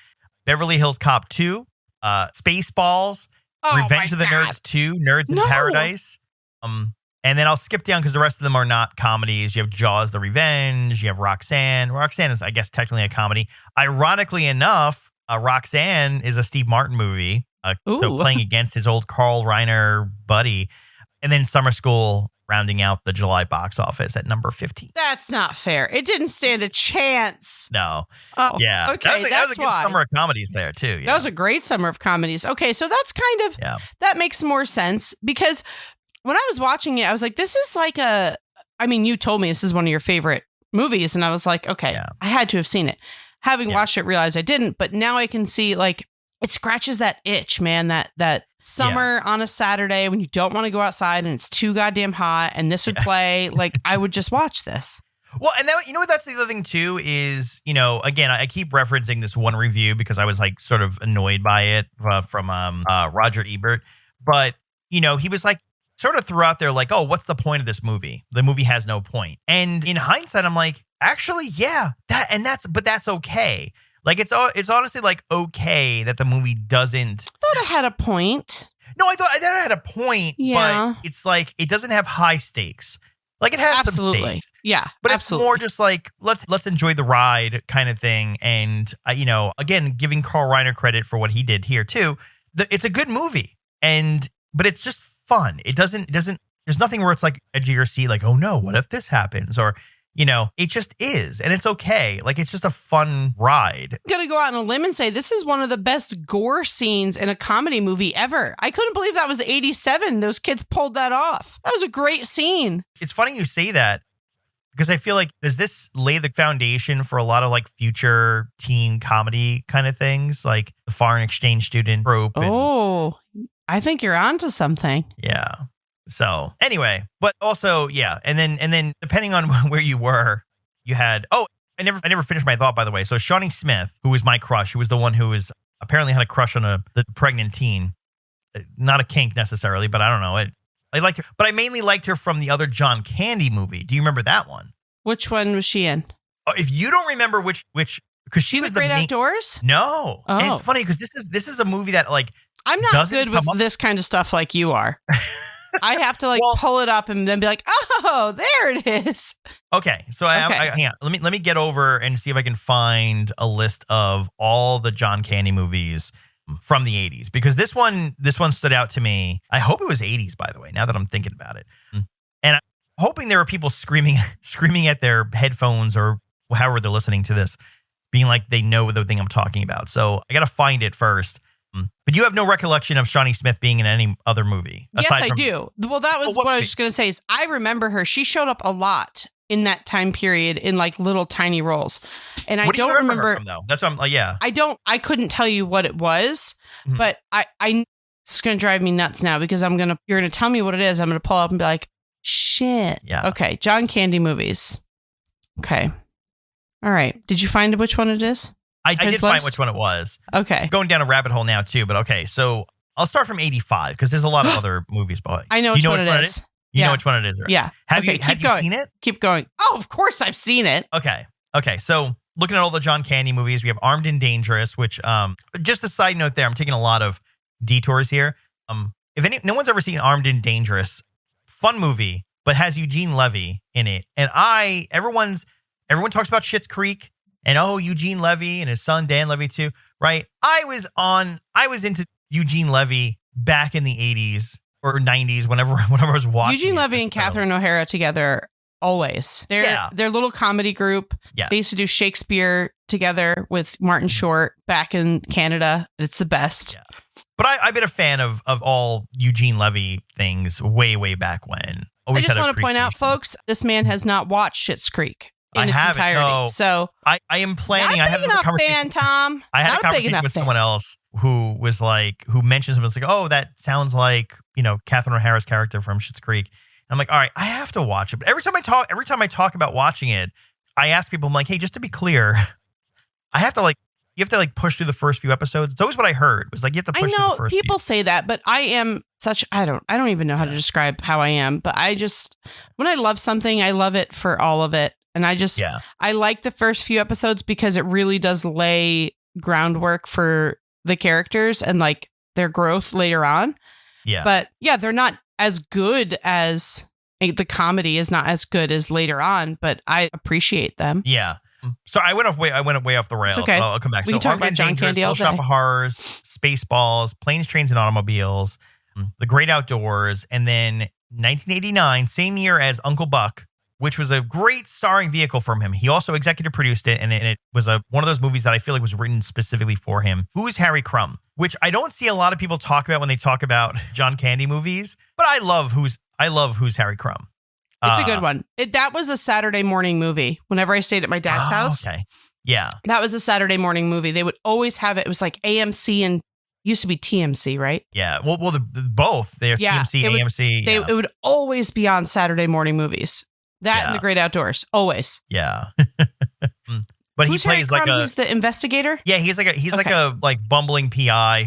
Speaker 1: Beverly Hills Cop 2, Spaceballs, Revenge of the Nerds 2, Nerds in Paradise. And then I'll skip down because the rest of them are not comedies. You have Jaws: The Revenge. You have Roxanne. Roxanne is, I guess, technically a comedy. Ironically enough, Roxanne is a Steve Martin movie. So playing against his old Carl Reiner buddy. And then Summer School rounding out the July box office at number 15.
Speaker 2: That's not fair. It didn't stand a chance.
Speaker 1: No.
Speaker 2: Oh,
Speaker 1: yeah.
Speaker 2: Okay,
Speaker 1: that was a good summer of comedies there, too. Yeah.
Speaker 2: That was a great summer of comedies. Okay, so that's kind of, that makes more sense because when I was watching it, I was like, this is like you told me this is one of your favorite movies. And I was like, okay, I had to have seen it. Having watched it, realized I didn't. But now I can see it scratches that itch, man, that summer on a Saturday when you don't want to go outside and it's too goddamn hot and this would play. I would just watch this.
Speaker 1: Well, and that, what, that's the other thing too is, again, I keep referencing this one review because I was sort of annoyed by it from Roger Ebert. But, he was sort of threw out there oh, what's the point of this movie? The movie has no point. And in hindsight, I'm like, actually, yeah, but that's okay. It's honestly okay that the movie doesn't.
Speaker 2: I thought it had a point.
Speaker 1: No, I thought it had a point, but it's it doesn't have high stakes. It has some stakes.
Speaker 2: Yeah,
Speaker 1: but it's more just let's enjoy the ride kind of thing. And again, giving Carl Reiner credit for what he did here too. It's a good movie, but it's just fun. It doesn't. There's nothing where it's edgy or see oh no, what if this happens or. It just is. And it's okay. It's just a fun ride.
Speaker 2: I'm going to go out on a limb and say this is one of the best gore scenes in a comedy movie ever. I couldn't believe that was 87. Those kids pulled that off. That was a great scene.
Speaker 1: It's funny you say that because I feel does this lay the foundation for a lot of future teen comedy kind of things? The foreign exchange student trope.
Speaker 2: I think you're onto something.
Speaker 1: Yeah. So anyway, but also, and then depending on where you were, you had, I never finished my thought, by the way. So Shawnee Smith, who was my crush, who was the one who was apparently had a crush on the pregnant teen, not a kink necessarily, but I don't know. I liked her, but I mainly liked her from the other John Candy movie. Do you remember that one?
Speaker 2: Which one was she in?
Speaker 1: If you don't remember which, because she was the
Speaker 2: Great Outdoors?
Speaker 1: No. Oh. And it's funny because this is a movie that
Speaker 2: I'm not good with this kind of stuff like you are. I have to pull it up and then be oh, there it is.
Speaker 1: Okay. So hang on. Let me get over and see if I can find a list of all the John Candy movies from the 80s because this one stood out to me. I hope it was 80s, by the way, now that I'm thinking about it. And hoping there are people screaming at their headphones or however they're listening to this, being like they know the thing I'm talking about. So I got to find it first. But you have no recollection of Shawnee Smith being in any other movie?
Speaker 2: Yes, I do. Well, that was what I was just going to say is I remember her. She showed up a lot in that time period in like little tiny roles. And I don't remember.
Speaker 1: Her from, though? That's what I'm like, yeah.
Speaker 2: I couldn't tell you what it was, but it's going to drive me nuts now because you're going to tell me what it is. I'm going to pull up and be like, shit.
Speaker 1: Yeah.
Speaker 2: Okay. John Candy movies. Okay. All right. Did you find which one it is?
Speaker 1: I did find which one it was.
Speaker 2: Okay.
Speaker 1: Going down a rabbit hole now too, but okay. So I'll start from 85 because there's a lot of other movies. But
Speaker 2: I know which one it is.
Speaker 1: You know which one it is, right?
Speaker 2: Yeah.
Speaker 1: Have you seen it?
Speaker 2: Keep going. Oh, of course I've seen it.
Speaker 1: Okay. So looking at all the John Candy movies, we have Armed and Dangerous, which just a side note there, I'm taking a lot of detours here. If no one's ever seen Armed and Dangerous, fun movie, but has Eugene Levy in it. And everyone talks about Schitt's Creek. And Eugene Levy and his son Dan Levy too, right? I was into Eugene Levy back in the 80s or 90s, whenever I was watching.
Speaker 2: Eugene Levy and Catherine O'Hara together always. They're little comedy group.
Speaker 1: Yes.
Speaker 2: They used to do Shakespeare together with Martin Short back in Canada. It's the best.
Speaker 1: Yeah. But I've been a fan of all Eugene Levy things way back when.
Speaker 2: I just want to point out, folks, this man has not watched Schitt's Creek. In its entirety. No. So
Speaker 1: I am planning. I have a conversation.
Speaker 2: Fan, Tom.
Speaker 1: I had a conversation with someone else who mentioned something. It's like, oh, that sounds like Catherine O'Hara's character from Schitt's Creek. And I'm like, all right, I have to watch it. But every time I talk about watching it, I ask people, I'm like, hey, just to be clear, you have to push through the first few episodes. It's always what I heard. It was like you have to push through the first.
Speaker 2: People say that, but I am I don't even know how to describe how I am. But when I love something, I love it for all of it. And I like the first few episodes because it really does lay groundwork for the characters and like their growth later on.
Speaker 1: Yeah.
Speaker 2: But yeah, they're not as good as the comedy is not as good as later on, but I appreciate them.
Speaker 1: Yeah. So I went way off the rails.
Speaker 2: It's okay.
Speaker 1: I'll come back.
Speaker 2: We can talk about John Candy all day.
Speaker 1: Little Shop of Horrors, Spaceballs, Planes, Trains, and Automobiles, The Great Outdoors, and then 1989, same year as Uncle Buck, which was a great starring vehicle from him. He also executive produced it, and it was one of those movies that I feel like was written specifically for him. Who's Harry Crumb? Which I don't see a lot of people talk about when they talk about John Candy movies, but I love Who's Harry Crumb.
Speaker 2: It's a good one. That was a Saturday morning movie. Whenever I stayed at my dad's house.
Speaker 1: Okay. Yeah.
Speaker 2: That was a Saturday morning movie. They would always have it. It was like AMC and used to be TMC, right?
Speaker 1: Yeah. Well, both. They're TMC, AMC.
Speaker 2: It would always be on Saturday morning movies. That and The Great Outdoors, always.
Speaker 1: Yeah. But
Speaker 2: Who's
Speaker 1: he plays
Speaker 2: Harry Crumb?
Speaker 1: like
Speaker 2: He's the investigator?
Speaker 1: Yeah, he's like a bumbling PI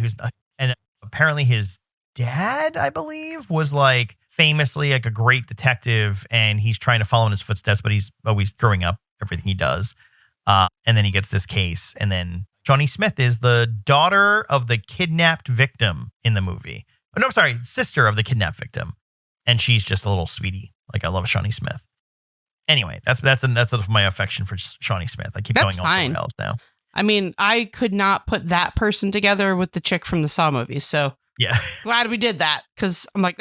Speaker 1: and apparently his dad, I believe, was like famously like a great detective, and he's trying to follow in his footsteps, but he's always screwing up everything he does. And then he gets this case, and then Shawnee Smith is the daughter of the kidnapped victim in the movie. Oh, no, sorry, sister of the kidnapped victim. And she's just a little sweetie. Like, I love Shawnee Smith. Anyway, that's my affection for Shawnee Smith. I keep going off the rails now.
Speaker 2: I mean, I could not put that person together with the chick from the Saw movies. So
Speaker 1: yeah,
Speaker 2: glad we did that because I'm like,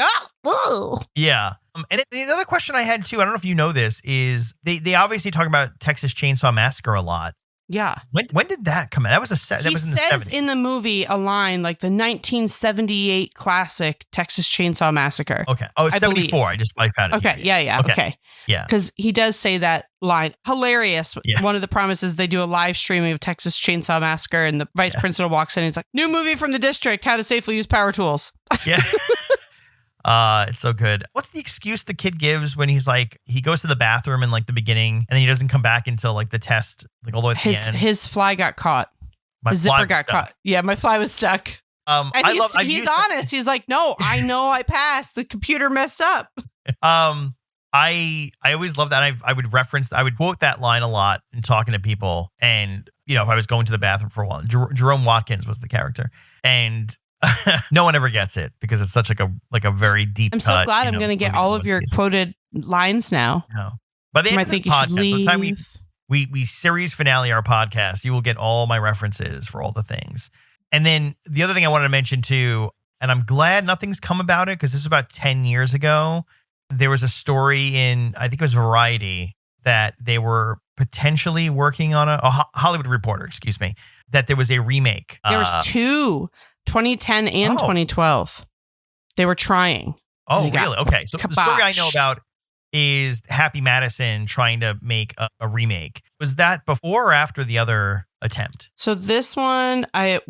Speaker 1: yeah. And the other question I had too, I don't know if you know this, is they obviously talk about Texas Chainsaw Massacre a lot.
Speaker 2: Yeah.
Speaker 1: When did that come out? That was that was in the 70s.
Speaker 2: He says in the movie a line like the 1978 classic Texas Chainsaw Massacre.
Speaker 1: Okay. Oh, it's 74. I found it.
Speaker 2: Okay.
Speaker 1: Here.
Speaker 2: Yeah. Okay.
Speaker 1: Yeah.
Speaker 2: Because he does say that line. Hilarious. Yeah. One of the promises, they do a live streaming of Texas Chainsaw Massacre, and the vice principal walks in and he's like, new movie from the district, how to safely use power tools.
Speaker 1: Yeah. It's so good. What's the excuse the kid gives when he's like, he goes to the bathroom in like the beginning and then he doesn't come back until like the test, like all the way at the end?
Speaker 2: His fly got caught. His zipper got caught. Yeah, my fly was stuck.
Speaker 1: And
Speaker 2: he's honest. He's like, no, I know I passed. The computer messed up.
Speaker 1: I always love that. I would quote that line a lot in talking to people. And, if I was going to the bathroom for a while, Jerome Watkins was the character. And no one ever gets it because it's such like a very deep.
Speaker 2: I'm so glad I'm going to get all of your quoted lines now.
Speaker 1: No. By the end of this podcast, by the time we series finale our podcast, you will get all my references for all the things. And then the other thing I wanted to mention too, and I'm glad nothing's come about it because this was about 10 years ago, there was a story in, I think it was Variety, that they were potentially working on a Hollywood Reporter, excuse me, that there was a remake.
Speaker 2: There was two, 2010 and 2012. They were trying.
Speaker 1: Oh, really? Okay. So the story I know about is Happy Madison trying to make a remake. Was that before or after the other attempt?
Speaker 2: So this one, they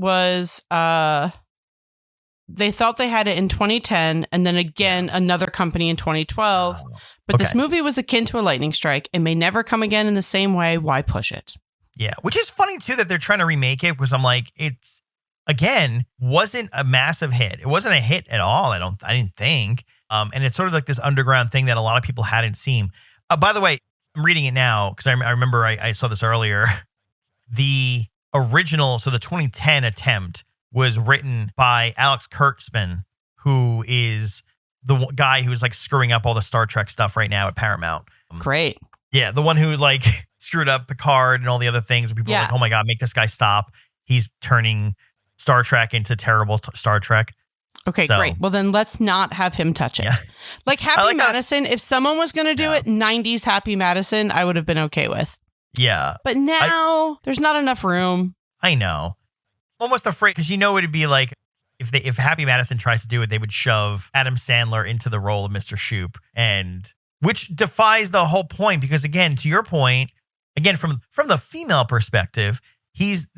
Speaker 2: thought they had it in 2010 and then again another company in 2012. But this movie was akin to a lightning strike. It may never come again in the same way. Why push it?
Speaker 1: Yeah, which is funny too that they're trying to remake it because I'm like, it's again wasn't a massive hit. It wasn't a hit at all. I didn't think. And it's sort of like this underground thing that a lot of people hadn't seen. By the way, I'm reading it now because I remember I saw this earlier. The original, so the 2010 attempt was written by Alex Kurtzman, who is the guy who's like screwing up all the Star Trek stuff right now at Paramount.
Speaker 2: Great.
Speaker 1: Yeah, the one who like screwed up Picard and all the other things. People are like, oh my God, make this guy stop. He's turning Star Trek into terrible Star Trek.
Speaker 2: Okay, great. Well, then let's not have him touch it. Yeah. Like Happy Madison, if someone was going to do it, 90s Happy Madison, I would have been okay with.
Speaker 1: Yeah.
Speaker 2: But now there's not enough room.
Speaker 1: I know. I'm almost afraid because it'd be like if Happy Madison tries to do it, they would shove Adam Sandler into the role of Mr. Shoop, and which defies the whole point because again, to your point, again from the female perspective, he's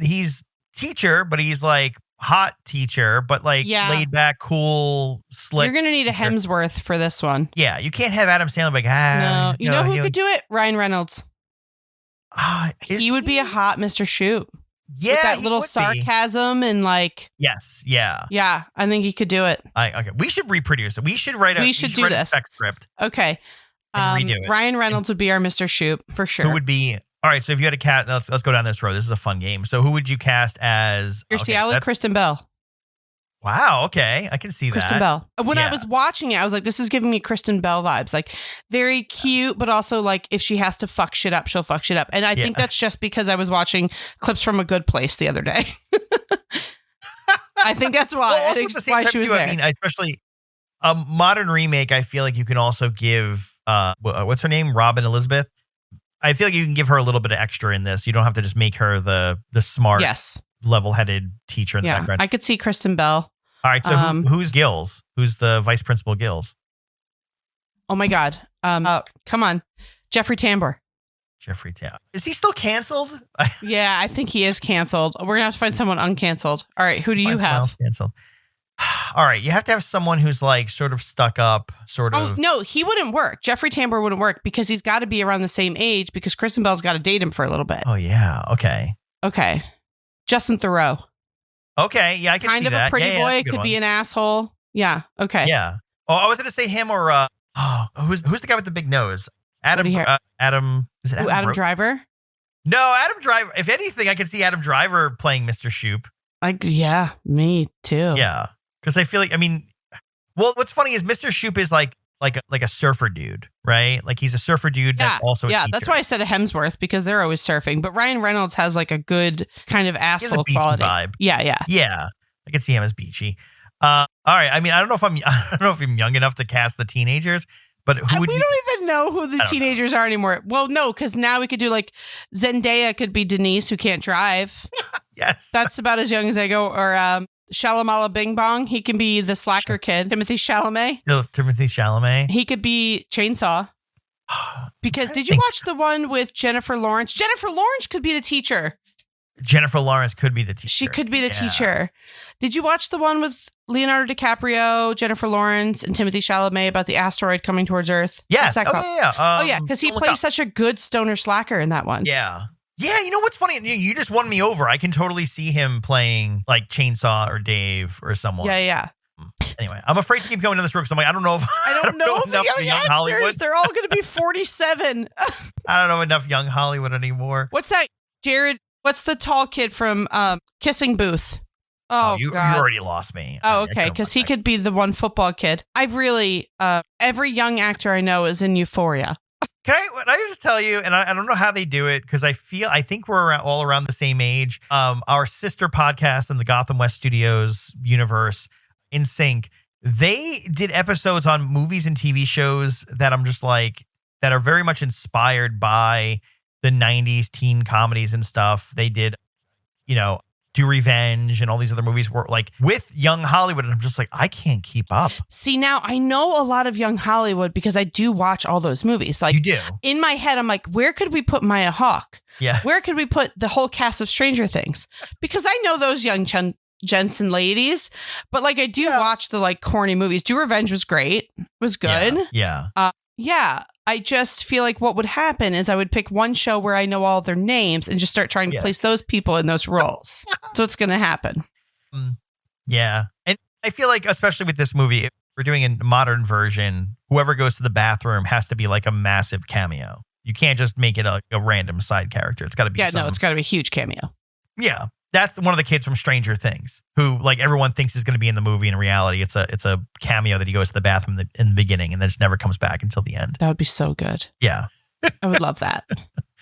Speaker 1: teacher, but he's like hot teacher, but like laid back, cool, slick.
Speaker 2: You're gonna need a Hemsworth for this one.
Speaker 1: Yeah, you can't have Adam Sandler like
Speaker 2: no. You know who could do it? Ryan Reynolds. He would be a hot Mr. Shoop.
Speaker 1: Yeah,
Speaker 2: with that little sarcasm and like.
Speaker 1: Yes, yeah,
Speaker 2: yeah. I think he could do it.
Speaker 1: Okay, we should reproduce it. We should write a.
Speaker 2: We should do this
Speaker 1: spec script.
Speaker 2: Okay,
Speaker 1: and redo it.
Speaker 2: Ryan Reynolds would be our Mr. Shoop for sure.
Speaker 1: Who would be? All right, so if you had a cat, let's go down this road. This is a fun game. So who would you cast as?
Speaker 2: Kirstie Alley, Kristen Bell.
Speaker 1: Wow. Okay, I can see
Speaker 2: Kristen Bell. When I was watching it, I was like, "This is giving me Kristen Bell vibes. Like very cute, but also like if she has to fuck shit up, she'll fuck shit up." And I think that's just because I was watching clips from A Good Place the other day. I think that's why.
Speaker 1: Well,
Speaker 2: I think that's why she was there.
Speaker 1: I mean, especially a modern remake. I feel like you can also give what's her name, Robin Elizabeth. I feel like you can give her a little bit of extra in this. You don't have to just make her the smart, level-headed teacher in the background.
Speaker 2: I could see Kristen Bell.
Speaker 1: All right, so who's Gills? Who's the Vice Principal Gills?
Speaker 2: Oh my God! Come on, Jeffrey Tambor.
Speaker 1: Jeffrey Tambor. Is he still canceled?
Speaker 2: Yeah, I think he is canceled. We're gonna have to find someone uncanceled. All right, who do you have?
Speaker 1: Canceled. All right, you have to have someone who's like sort of stuck up, sort of.
Speaker 2: Oh no, he wouldn't work. Jeffrey Tambor wouldn't work because he's got to be around the same age because Kristen Bell's got to date him for a little bit.
Speaker 1: Oh yeah, okay.
Speaker 2: Justin Theroux.
Speaker 1: Okay, yeah, I can see that.
Speaker 2: Kind of a pretty boy, could be an asshole. Yeah, okay.
Speaker 1: Yeah. Oh, I was going to say him or who's the guy with the big nose? Adam. Is it Adam
Speaker 2: Driver?
Speaker 1: No, Adam Driver. If anything, I could see Adam Driver playing Mr. Shoop.
Speaker 2: Yeah, me too.
Speaker 1: Yeah, because I feel like what's funny is Mr. Shoop is like a surfer dude, right? Like he's a surfer dude that's also a teacher.
Speaker 2: That's why I said a Hemsworth because they're always surfing. But Ryan Reynolds has like a good kind of asshole quality
Speaker 1: vibe.
Speaker 2: Yeah.
Speaker 1: I can see him as beachy. All right. I mean, I don't know if I'm young enough to cast the teenagers, but we don't
Speaker 2: even know who the teenagers are anymore. Well, no, because now we could do like Zendaya could be Denise who can't drive.
Speaker 1: Yes,
Speaker 2: that's about as young as I go. Or Shalamala Bing Bong. He can be the slacker kid. Timothy Chalamet. He could be Chainsaw. Because did you watch the one with Jennifer Lawrence? Jennifer Lawrence could be the teacher.
Speaker 1: Jennifer Lawrence could be the teacher.
Speaker 2: She could be the teacher. Did you watch the one with Leonardo DiCaprio, Jennifer Lawrence, and Timothy Chalamet about the asteroid coming towards Earth?
Speaker 1: Yes.
Speaker 2: Yeah. Because he plays such a good stoner slacker in that one.
Speaker 1: Yeah. Yeah, you know what's funny? You just won me over. I can totally see him playing like Chainsaw or Dave or someone.
Speaker 2: Yeah.
Speaker 1: Anyway, I'm afraid to keep going to this room because I'm like, I don't know
Speaker 2: enough young Hollywood. They're all going to be 47.
Speaker 1: I don't know enough young Hollywood anymore.
Speaker 2: What's that, Jared? What's the tall kid from Kissing Booth? Oh,
Speaker 1: you already lost me.
Speaker 2: Oh, okay, because he could be the one football kid. I've really, every young actor I know is in Euphoria.
Speaker 1: Can I just tell you, and I don't know how they do it, because I think we're all around the same age. Our sister podcast in the Gotham West Studios universe, In Sync, They did episodes on movies and TV shows that I'm just like, that are very much inspired by the 90s teen comedies and stuff. They did, Do Revenge and all these other movies were like with young Hollywood. And I'm just like, I can't keep up.
Speaker 2: See, now I know a lot of young Hollywood because I do watch all those movies. Like,
Speaker 1: you do.
Speaker 2: In my head, I'm like, where could we put Maya Hawke?
Speaker 1: Yeah.
Speaker 2: Where could we put the whole cast of Stranger Things? Because I know those young gents and ladies, but like I do watch the like corny movies. Do Revenge was great. Was good.
Speaker 1: Yeah.
Speaker 2: Yeah. I just feel like what would happen is I would pick one show where I know all their names and just start trying to place those people in those roles. So what's going to happen.
Speaker 1: Yeah. And I feel like, especially with this movie, if we're doing a modern version, whoever goes to the bathroom has to be like a massive cameo. You can't just make it a random side character. It's got to be
Speaker 2: it's got to be a huge cameo.
Speaker 1: Yeah. That's one of the kids from Stranger Things who like everyone thinks is going to be in the movie. In reality, it's a cameo that he goes to the bathroom in the beginning and then just never comes back until the end.
Speaker 2: That would be so good.
Speaker 1: Yeah.
Speaker 2: I would love that.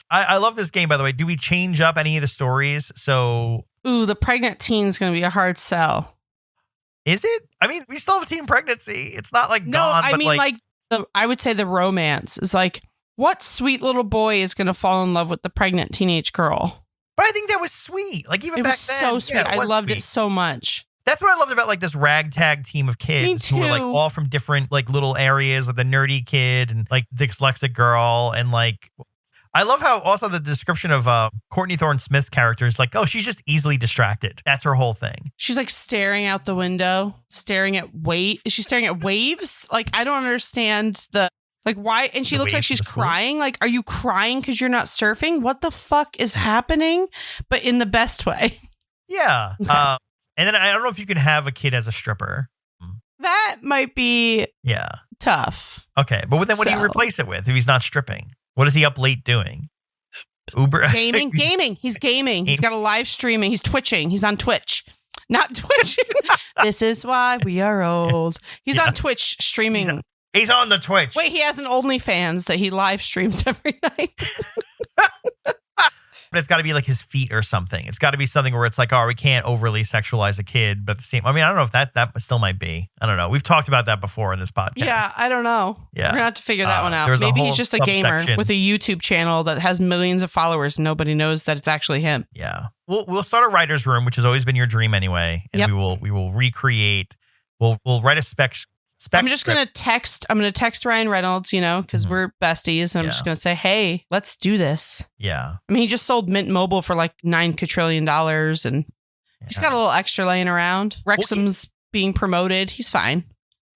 Speaker 1: I love this game, by the way. Do we change up any of the stories? So,
Speaker 2: the pregnant teen is going to be a hard sell.
Speaker 1: Is it? I mean, we still have a teen pregnancy. It's not like
Speaker 2: no,
Speaker 1: gone.
Speaker 2: I
Speaker 1: but
Speaker 2: mean, I would say the romance is like, what sweet little boy is going to fall in love with the pregnant teenage girl?
Speaker 1: But I think that was sweet. Like even
Speaker 2: it
Speaker 1: back
Speaker 2: was
Speaker 1: then,
Speaker 2: so sweet. I loved it so much.
Speaker 1: That's what I loved about like this ragtag team of kids who were like all from different like little areas, like the nerdy kid and like the dyslexic girl, and like I love how also the description of Courtney Thorne-Smith's character is like, oh, she's just easily distracted. That's her whole thing.
Speaker 2: She's like staring out the window, staring at Is she staring at waves? Like I don't understand like why, and she looks like she's crying. Like, are you crying because you're not surfing? What the fuck is happening? But in the best way.
Speaker 1: Yeah. Okay. And then I don't know if you can have a kid as a stripper.
Speaker 2: That might be tough.
Speaker 1: Okay. But then what do you replace it with if he's not stripping? What is he up late doing? Uber?
Speaker 2: Gaming. He's gaming. He's got a live streaming. He's twitching. He's on Twitch. Not Twitch. This is why we are old. He's on Twitch streaming.
Speaker 1: He's on the Twitch.
Speaker 2: Wait, he has an OnlyFans that he live streams every night.
Speaker 1: But it's got to be like his feet or something. It's got to be something where it's like, oh, we can't overly sexualize a kid. But at the same, I mean, I don't know if that still might be. I don't know. We've talked about that before in this podcast.
Speaker 2: Yeah, I don't know.
Speaker 1: Yeah.
Speaker 2: We're going to have to figure that one out. Maybe he's just a gamer with a YouTube channel that has millions of followers. And nobody knows that it's actually him.
Speaker 1: Yeah. We'll start a writer's room, which has always been your dream anyway. And we will recreate. We'll write a spec.
Speaker 2: I'm just going to text Ryan Reynolds, because we're besties. And I'm just going to say, hey, let's do this.
Speaker 1: Yeah.
Speaker 2: I mean, he just sold Mint Mobile for like $9 quadrillion and he's got a little extra laying around. Wrexham's being promoted. He's fine.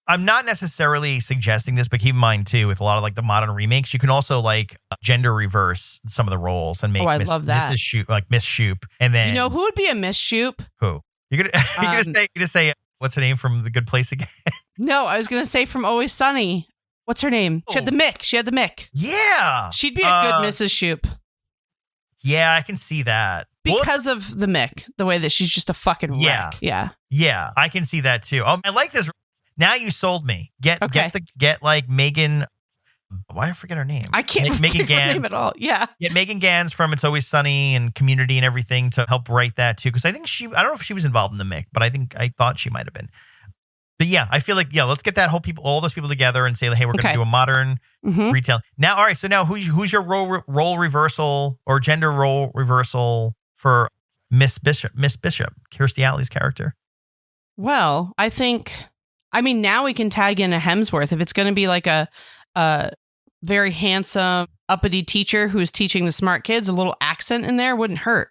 Speaker 1: I'm not necessarily suggesting this, but keep in mind too, with a lot of like the modern remakes, you can also like gender reverse some of the roles and make
Speaker 2: love that.
Speaker 1: Mrs. Shoop, like Miss Shoop. And then
Speaker 2: who would be a Miss Shoop?
Speaker 1: Who? You're gonna say what's her name from The Good Place again?
Speaker 2: No, I was going to say from Always Sunny. What's her name? She had the Mick.
Speaker 1: Yeah.
Speaker 2: She'd be a good Mrs. Shoop.
Speaker 1: Yeah, I can see that.
Speaker 2: Because of the Mick, the way that she's just a fucking wreck. Yeah.
Speaker 1: Yeah, I can see that too. I like this. Now you sold me. Get like Megan. Why I forget her name?
Speaker 2: I can't Megan Gans. Her name at all. Yeah.
Speaker 1: Get Megan Gans from It's Always Sunny and Community and everything to help write that too. Because I think I don't know if she was involved in the Mick, but I thought she might have been. But yeah, I feel like, let's get all those people together and say, hey, we're going to do a modern retail. Now, all right, so now who's your role reversal or gender role reversal for Miss Bishop, Kirstie Alley's character?
Speaker 2: Well, now we can tag in a Hemsworth. If it's going to be like a very handsome, uppity teacher who's teaching the smart kids, a little accent in there wouldn't hurt.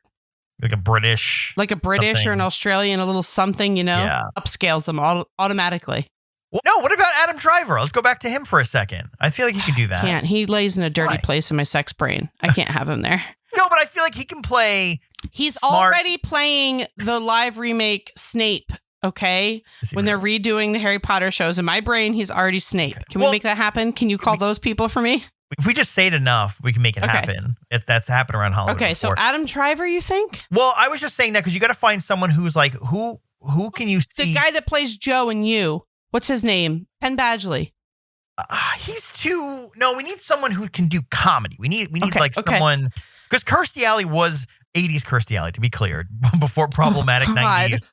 Speaker 1: Like a British
Speaker 2: something. Or an Australian, a little something, upscales them automatically.
Speaker 1: Well, no, what about Adam Driver? Let's go back to him for a second. I feel like he could do that.
Speaker 2: Can't. He lays in a dirty place in my sex brain. I can't have him there.
Speaker 1: No, but I feel like he can play.
Speaker 2: He's already playing the live remake Snape. Okay, when they're redoing the Harry Potter shows, in my brain, he's already Snape. Can we make that happen? Can you call those people for me?
Speaker 1: If we just say it enough, we can make it happen. That's happened around Hollywood.
Speaker 2: Okay,
Speaker 1: before.
Speaker 2: So Adam Driver, you think?
Speaker 1: Well, I was just saying that because you got to find someone who's like who can you see?
Speaker 2: The guy that plays Joe and You. What's his name? Penn Badgley.
Speaker 1: He's too. No, we need someone who can do comedy. We need like someone because Kirstie Alley was 80s Kirstie Alley, to be clear, before problematic 90s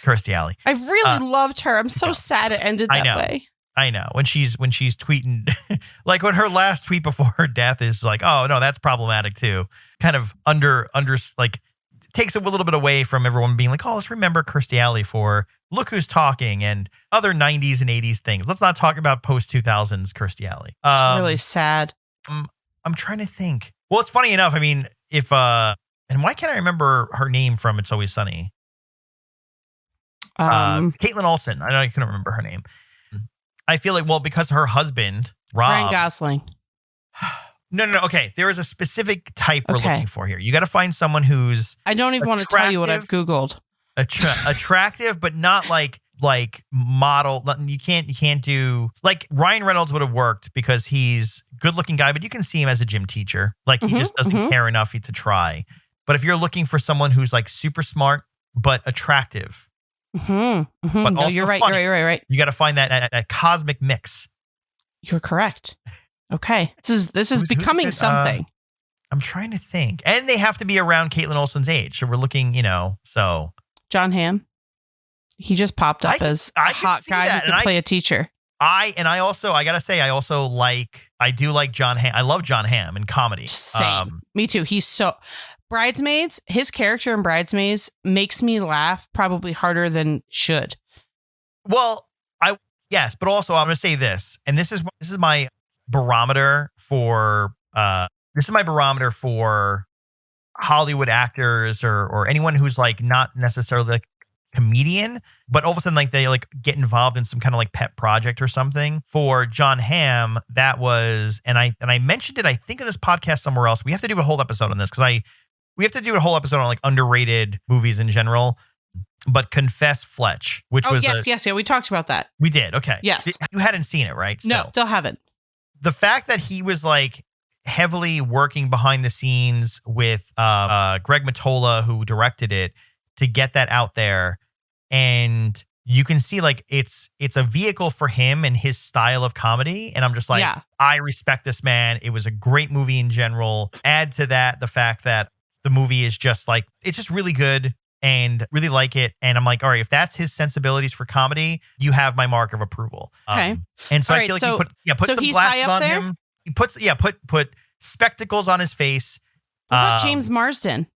Speaker 1: Kirstie Alley.
Speaker 2: I really loved her. I'm so sad it ended that way.
Speaker 1: I know. When she's tweeting, like when her last tweet before her death is like, oh no, that's problematic too. Kind of under like takes a little bit away from everyone being like, oh, let's remember Kirstie Alley for Look Who's Talking and other 90s and 80s things. Let's not talk about post 2000s Kirstie Alley.
Speaker 2: It's really sad.
Speaker 1: I'm trying to think. Well, it's funny enough. I mean, if and why can't I remember her name from It's Always Sunny? Caitlin Olsen. I couldn't remember her name. I feel like, well, because her husband, Rob.
Speaker 2: Ryan Gosling.
Speaker 1: No. Okay. There is a specific type we're looking for here. You got to find someone who's.
Speaker 2: I don't even want to tell you what I've Googled.
Speaker 1: Attractive, but not like model. You can't do like Ryan Reynolds would have worked because he's good looking guy, but you can see him as a gym teacher. Like he just doesn't care enough to try. But if you're looking for someone who's like super smart, but attractive. But
Speaker 2: no, you're right.
Speaker 1: Funny,
Speaker 2: you're right.
Speaker 1: You got to find that cosmic mix.
Speaker 2: You're correct. Okay. This is becoming something.
Speaker 1: I'm trying to think. And they have to be around Caitlin Olsen's age. So we're looking,
Speaker 2: John Hamm. He just popped up as a hot guy who could play a teacher.
Speaker 1: I gotta say, I do like John Hamm. I love John Hamm in comedy.
Speaker 2: Same. Me too. He's so Bridesmaids, his character in Bridesmaids makes me laugh probably harder than should.
Speaker 1: Well, yes, but also I'm going to say this, and this is my barometer for Hollywood actors or anyone who's like not necessarily like comedian, but all of a sudden like they like get involved in some kind of like pet project or something. For John Hamm, that was, and I mentioned it, I think in this podcast somewhere else. We have to do a whole episode on this because we have to do a whole episode on like underrated movies in general. But Confess Fletch, which was
Speaker 2: yes, we talked about that.
Speaker 1: We did. Okay.
Speaker 2: Yes.
Speaker 1: You hadn't seen it, right?
Speaker 2: No, still haven't.
Speaker 1: The fact that he was like heavily working behind the scenes with Greg Mottola, who directed it, to get that out there. And you can see like it's a vehicle for him and his style of comedy. And I'm just like, I respect this man. It was a great movie in general. Add to that the fact that the movie is just like, it's just really good and really like it. And I'm like, all right, if that's his sensibilities for comedy, you have my mark of approval.
Speaker 2: Okay.
Speaker 1: And so I feel like put some glasses on
Speaker 2: there?
Speaker 1: him. He puts, put spectacles on his face.
Speaker 2: What about James Marsden?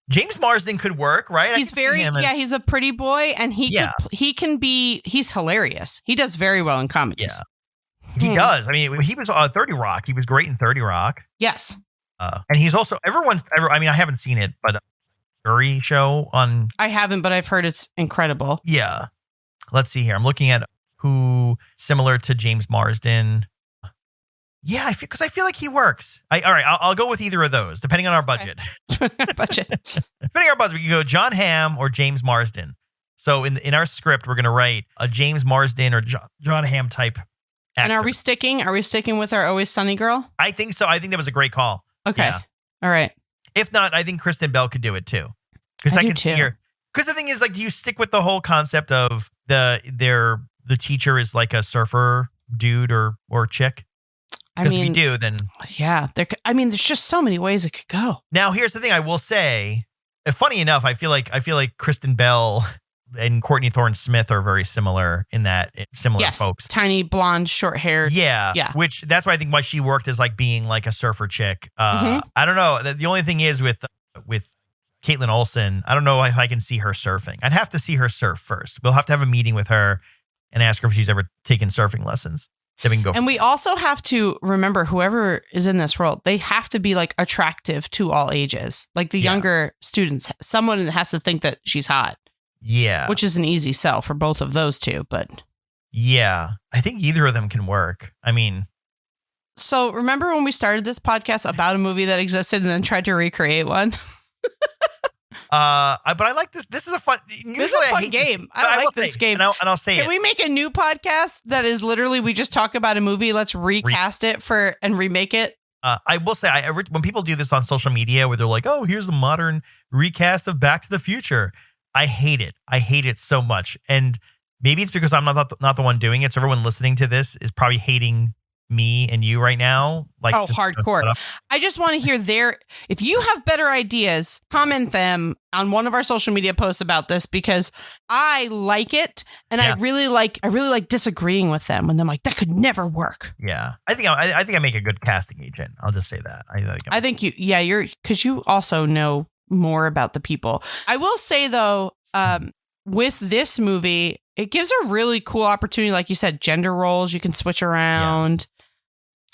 Speaker 1: James Marsden could work, right?
Speaker 2: He's he's a pretty boy and he's hilarious. He does very well in comedies.
Speaker 1: Yeah. He does. I mean, he was 30 Rock. He was great in 30 Rock.
Speaker 2: Yes.
Speaker 1: And he's also, I haven't seen it, but Jury show on.
Speaker 2: I haven't, but I've heard it's incredible.
Speaker 1: Yeah. Let's see here. I'm looking at who similar to James Marsden. Yeah, I feel like he works. All right, I'll go with either of those, depending on our budget.
Speaker 2: Depending
Speaker 1: on our budget, we can go John Hamm or James Marsden. So in our script, we're gonna write a James Marsden or John Hamm type actor.
Speaker 2: And are we sticking with our Always Sunny girl?
Speaker 1: I think so. I think that was a great call.
Speaker 2: Okay.
Speaker 1: Yeah.
Speaker 2: All right.
Speaker 1: If not, I think Kristen Bell could do it too. Because I can see her. Because the thing is, like, do you stick with the whole concept of the teacher is like a surfer dude or chick? Because if you do, then
Speaker 2: yeah. There's just so many ways it could go.
Speaker 1: Now, here's the thing. I will say, funny enough, I feel like Kristen Bell and Courtney Thorne-Smith are very similar in that folks.
Speaker 2: Tiny, blonde, short hair.
Speaker 1: Yeah. Which that's why I think why she worked as like being like a surfer chick. I don't know. The only thing is with Caitlin Olsen, I don't know if I can see her surfing. I'd have to see her surf first. We'll have to have a meeting with her and ask her if she's ever taken surfing lessons. Then we can go.
Speaker 2: And we also have to remember whoever is in this role, they have to be like attractive to all ages. Like the younger students, someone has to think that she's hot.
Speaker 1: Yeah.
Speaker 2: Which is an easy sell for both of those two, but.
Speaker 1: Yeah. I think either of them can work. I mean.
Speaker 2: So remember when we started this podcast about a movie that existed and then tried to recreate one?
Speaker 1: But I like this. This is a fun.
Speaker 2: This is a fun game. I like this game.
Speaker 1: And I'll say
Speaker 2: Can we make a new podcast that is literally we just talk about a movie? Let's recast it and remake it.
Speaker 1: I will say, when people do this on social media where they're like, "Oh, here's a modern recast of Back to the Future," I hate it. I hate it so much. And maybe it's because I'm not the one doing it. So everyone listening to this is probably hating me and you right now. Like,
Speaker 2: Oh,
Speaker 1: just
Speaker 2: hardcore. I just want to hear if you have better ideas, comment them on one of our social media posts about this, because I like it. And I really like disagreeing with them when they're like, that could never work.
Speaker 1: Yeah. I think I make a good casting agent. I'll just say that. I think
Speaker 2: you're, because you also know more about the people. I will say though, with this movie, it gives a really cool opportunity. Like you said, gender roles, you can switch around. Yeah.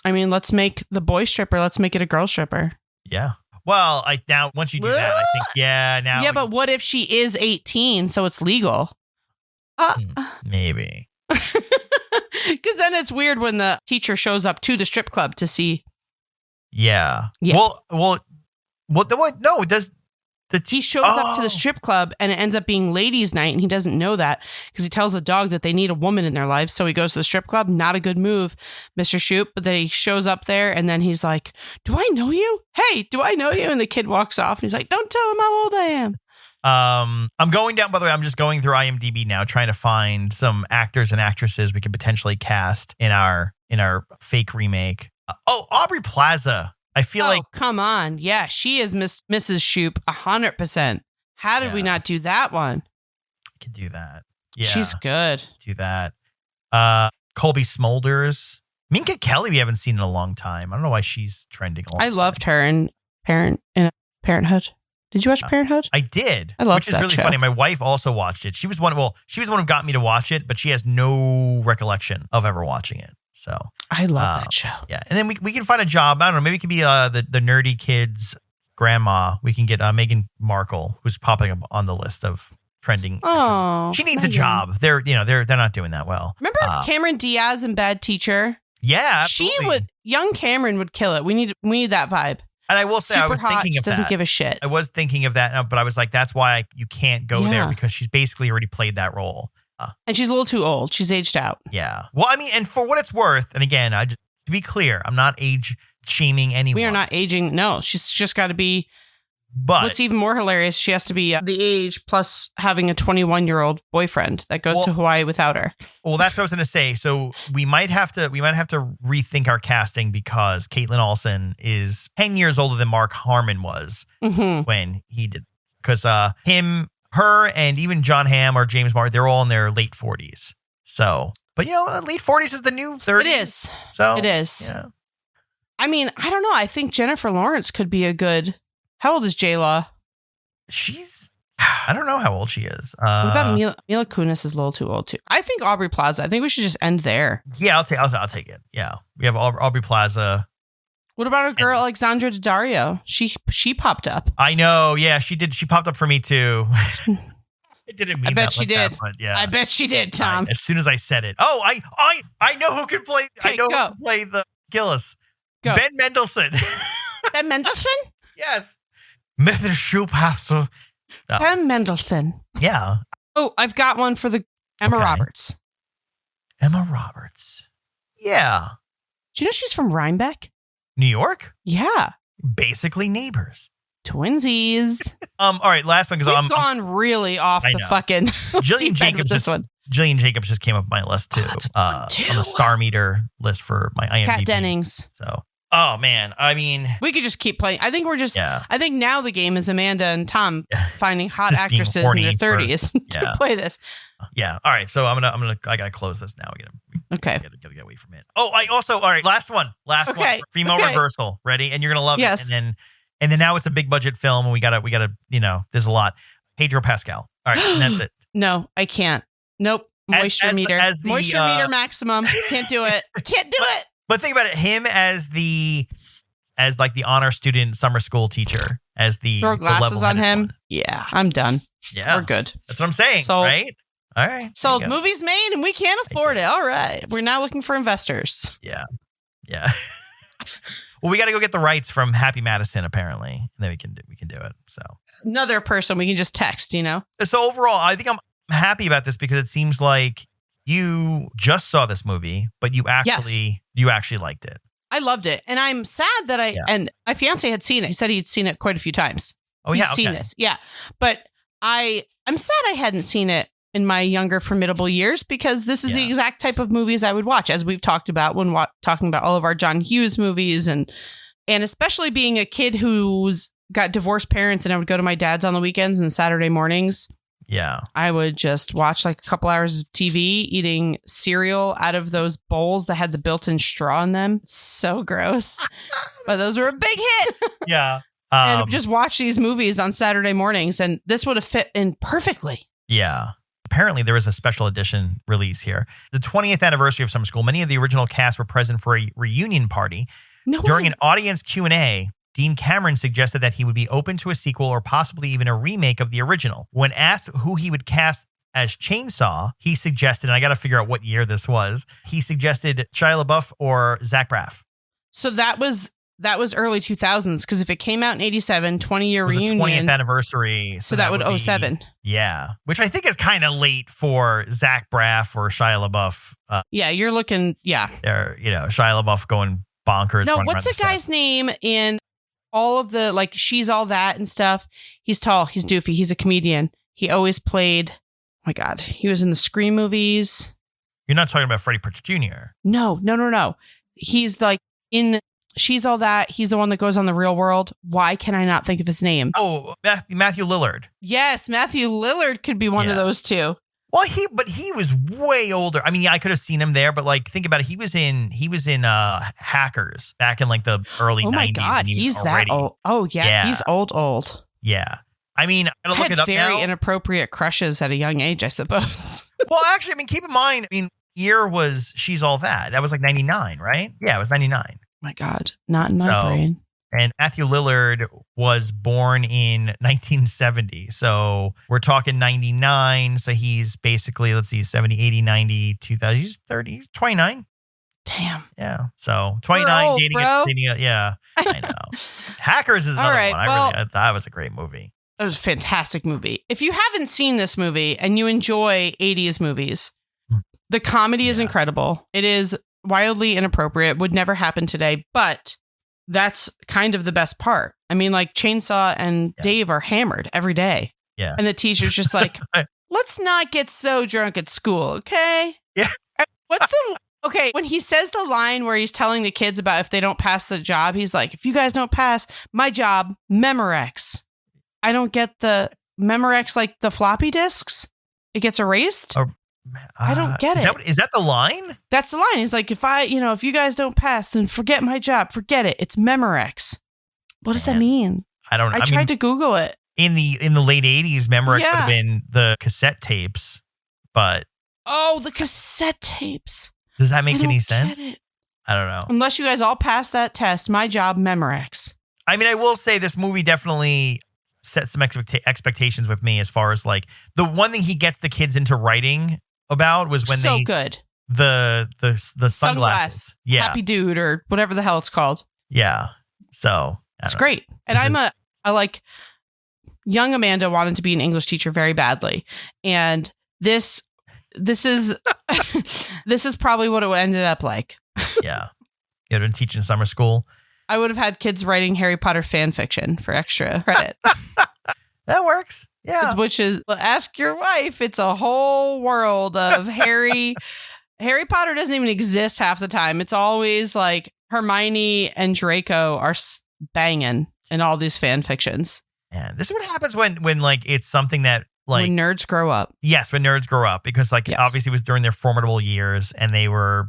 Speaker 2: I mean, let's make the boy stripper. Let's make it a girl stripper.
Speaker 1: Yeah. Well, now once you do that, I think, now.
Speaker 2: Yeah, but what if she is 18, so it's legal?
Speaker 1: Maybe.
Speaker 2: Because then it's weird when the teacher shows up to the strip club to see.
Speaker 1: Yeah. Well, no, does. He shows up to the strip club and it ends up being ladies' night, and he doesn't know that because he tells the dog that they need a woman in their life. So he goes to the strip club. Not a good move, Mr. Shoop. But then he shows up there and then he's like, "Do I know you? Hey, do I know you?" And the kid walks off. And he's like, "Don't tell him how old I am." I'm going down, by the way, I'm just going through IMDb now, trying to find some actors and actresses we could potentially cast in our fake remake. Aubrey Plaza. I feel like,
Speaker 2: come on. Yeah, she is Mrs. Shoop 100%. How did we not do that one?
Speaker 1: I can do that. Yeah.
Speaker 2: She's good.
Speaker 1: Do that. Colby Smulders. Minka Kelly we haven't seen in a long time. I don't know why she's trending.
Speaker 2: I loved her in Parenthood. Did you watch Parenthood?
Speaker 1: I did.
Speaker 2: I loved
Speaker 1: which is
Speaker 2: that
Speaker 1: really
Speaker 2: show.
Speaker 1: funny. My wife also watched it. She was one who got me to watch it, but she has no recollection of ever watching it. So
Speaker 2: I love that show.
Speaker 1: Yeah. And then we can find a job. I don't know. Maybe it could be the nerdy kid's grandma. We can get Meghan Markle, who's popping up on the list of trending.
Speaker 2: Oh,
Speaker 1: she needs a job. They're not doing that well.
Speaker 2: Remember Cameron Diaz in Bad Teacher?
Speaker 1: Yeah, absolutely.
Speaker 2: Young Cameron would kill it. We need that vibe.
Speaker 1: And I will say,
Speaker 2: Super
Speaker 1: I was
Speaker 2: hot,
Speaker 1: thinking of that.
Speaker 2: Doesn't give a shit.
Speaker 1: I was thinking of that, but I was like, that's why you can't go there, because she's basically already played that role.
Speaker 2: And she's a little too old. She's aged out.
Speaker 1: Yeah. Well, I mean, and for what it's worth, and again, to be clear, I'm not age shaming anyone.
Speaker 2: We are not aging. No, she's just got to be.
Speaker 1: But
Speaker 2: what's even more hilarious, she has to be the age plus having a 21-year-old boyfend that goes to Hawaii without her.
Speaker 1: Well, that's what I was going to say. So we might have to rethink our casting, because Caitlin Olsen is 10 years older than Mark Harmon was when he did. Because her and even John Hamm or James Martin, they're all in their late 40s. So, but late 40s is the new 30s.
Speaker 2: It is.
Speaker 1: So
Speaker 2: it is.
Speaker 1: Yeah.
Speaker 2: I mean, I don't know. I think Jennifer Lawrence could be a good. How old is J-Law?
Speaker 1: I don't know how old she is.
Speaker 2: What about Mila Kunis is a little too old too. I think Aubrey Plaza. I think we should just end there.
Speaker 1: Yeah, I'll take it. Yeah, we have Aubrey Plaza.
Speaker 2: What about our girl Alexandra Daddario? She popped up.
Speaker 1: I know. Yeah, she did. She popped up for me too. It didn't mean
Speaker 2: I bet
Speaker 1: that
Speaker 2: she
Speaker 1: like
Speaker 2: did.
Speaker 1: That, but yeah.
Speaker 2: I bet she did, Tom.
Speaker 1: As soon as I said it. Oh, I know who can play.
Speaker 2: Okay,
Speaker 1: I know who can play the Gillis.
Speaker 2: Go.
Speaker 1: Ben Mendelsohn.
Speaker 2: Ben Mendelsohn?
Speaker 1: Yes. Mr. Shoop has to. Oh.
Speaker 2: Ben Mendelsohn.
Speaker 1: Yeah.
Speaker 2: Oh, I've got one for the Emma Roberts.
Speaker 1: Emma Roberts. Yeah.
Speaker 2: Do you know she's from Rhinebeck?
Speaker 1: New York?
Speaker 2: Yeah.
Speaker 1: Basically neighbors.
Speaker 2: Twinsies.
Speaker 1: All right, last one, because
Speaker 2: I'm gone really off the fucking
Speaker 1: Jillian Jacobs.
Speaker 2: This one.
Speaker 1: Jillian Jacobs just came up my list too. On the star meter list for my IMDb.
Speaker 2: Kat Dennings.
Speaker 1: So, oh man, I mean,
Speaker 2: we could just keep playing. I think we're just. Yeah. I think now the game is Amanda and Tom finding hot actresses in their 30s to play this.
Speaker 1: Yeah. All right. So I gotta close this now.
Speaker 2: Okay.
Speaker 1: Gotta get away from it. Oh, all right. Last one. One. Female reversal. Ready? And you're gonna love it. And then now it's a big budget film, and we gotta. There's a lot. Pedro Pascal. All right, and that's it.
Speaker 2: No, I can't. Nope. Moisture meter. Moisture meter maximum. Can't do it. Can't do it.
Speaker 1: But think about it. Him as the honor student summer school teacher, as the
Speaker 2: throw glasses on him.
Speaker 1: One.
Speaker 2: Yeah, I'm done.
Speaker 1: Yeah,
Speaker 2: we're good.
Speaker 1: That's what I'm saying.
Speaker 2: So,
Speaker 1: right. All right.
Speaker 2: So movie's made, and we can't afford it. All right. We're now looking for investors.
Speaker 1: Yeah. Yeah. Well, we got to go get the rights from Happy Madison, apparently, and then we can do it. So
Speaker 2: another person we can just text,
Speaker 1: So overall, I think I'm happy about this, because it seems like you just saw this movie, but you actually liked it.
Speaker 2: I loved it, and I'm sad that and my fiance had seen it. He said he'd seen it quite a few times.
Speaker 1: Oh, yeah,
Speaker 2: he's seen this, yeah. But I'm sad I hadn't seen it in my younger formidable years, because this is the exact type of movies I would watch, as we've talked about when talking about all of our John Hughes movies, and especially being a kid who's got divorced parents, and I would go to my dad's on the weekends and Saturday mornings.
Speaker 1: Yeah.
Speaker 2: I would just watch like a couple hours of TV, eating cereal out of those bowls that had the built-in straw in them. So gross. But those were a big hit.
Speaker 1: Yeah.
Speaker 2: And just watch these movies on Saturday mornings, and this would have fit in perfectly.
Speaker 1: Yeah. Apparently, there was a special edition release here. The 20th anniversary of Summer School. Many of the original cast were present for a reunion party. During an audience Q&A, Dean Cameron suggested that he would be open to a sequel or possibly even a remake of the original. When asked who he would cast as Chainsaw, he suggested, and I got to figure out what year this was, he suggested Shia LaBeouf or Zach Braff.
Speaker 2: So that was early 2000s, because if it came out in 87, 20-year reunion.
Speaker 1: 20th anniversure.
Speaker 2: So that would 07.
Speaker 1: Yeah. Which I think is kind of late for Zach Braff or Shia LaBeouf.
Speaker 2: Yeah, you're looking, yeah.
Speaker 1: Shia LaBeouf going bonkers.
Speaker 2: No, what's the guy's name in all of the, like, She's All That and stuff? He's tall, he's doofy, he's a comedian. He always played, oh my God, he was in the Scream movies.
Speaker 1: You're not talking about Freddie Prinze Jr.
Speaker 2: No. He's like in She's All That. He's the one that goes on The Real World. Why can I not think of his name?
Speaker 1: Oh, Matthew Lillard.
Speaker 2: Yes, Matthew Lillard could be one of those two.
Speaker 1: Well, he was way older. I mean, I could have seen him there, but like, think about it. He was in Hackers back in like the early 90s. Oh my God,
Speaker 2: he's that old. Oh yeah, he's old.
Speaker 1: Yeah. I mean, I gotta look it up now.
Speaker 2: Very inappropriate crushes at a young age, I suppose.
Speaker 1: Well, actually, I mean, keep in mind, year was She's All That. That was like 99, right? Yeah, it was 99.
Speaker 2: My God, not in my brain.
Speaker 1: And Matthew Lillard was born in 1970. So we're talking 99. So he's basically, 70, 80, 90, 2000. He's 30, he's 29.
Speaker 2: Damn.
Speaker 1: Yeah. So 29,
Speaker 2: old,
Speaker 1: dating. Yeah, I know. Hackers is another one. I thought it was a great movie.
Speaker 2: It was a fantastic movie. If you haven't seen this movie and you enjoy 80s movies, the comedy is incredible. It is wildly inappropriate, would never happen today, but that's kind of the best part. I mean, like, Chainsaw and Dave are hammered every day.
Speaker 1: Yeah.
Speaker 2: And the teacher's just like, let's not get so drunk at school, okay?
Speaker 1: Yeah.
Speaker 2: Okay, when he says the line where he's telling the kids about if they don't pass the job, he's like, if you guys don't pass my job, Memorex. I don't get the Memorex, like the floppy disks. It gets erased. I don't get it.
Speaker 1: Is that the line?
Speaker 2: That's the line. He's like, if you guys don't pass, then forget my job. Forget it. It's Memorex. What does that mean?
Speaker 1: I don't know.
Speaker 2: I tried to Google it.
Speaker 1: In the late 80s, Memorex would have been the cassette tapes, but...
Speaker 2: Oh, the cassette tapes.
Speaker 1: Does that make any sense? I don't know.
Speaker 2: Unless you guys all pass that test, my job, Memorex.
Speaker 1: I mean, I will say this movie definitely set some expectations with me, as far as like the one thing he gets the kids into writing about was when
Speaker 2: good.
Speaker 1: The sunglasses. Yeah.
Speaker 2: Happy Dude or whatever the hell it's called.
Speaker 1: Yeah. So
Speaker 2: it's great. And I like young Amanda wanted to be an English teacher very badly. And this is this is probably what it would ended up like.
Speaker 1: Yeah. You had been teaching summer school.
Speaker 2: I would have had kids writing Harry Potter fan fiction for extra credit.
Speaker 1: That works. Yeah.
Speaker 2: Which is, ask your wife. It's a whole world of Harry. Harry Potter doesn't even exist half the time. It's always like Hermione and Draco are banging in all these fan fictions.
Speaker 1: Yeah. This is what happens when like it's something that like
Speaker 2: when nerds grow up.
Speaker 1: Yes, when nerds grow up, because like obviously it was during their formidable years and they were,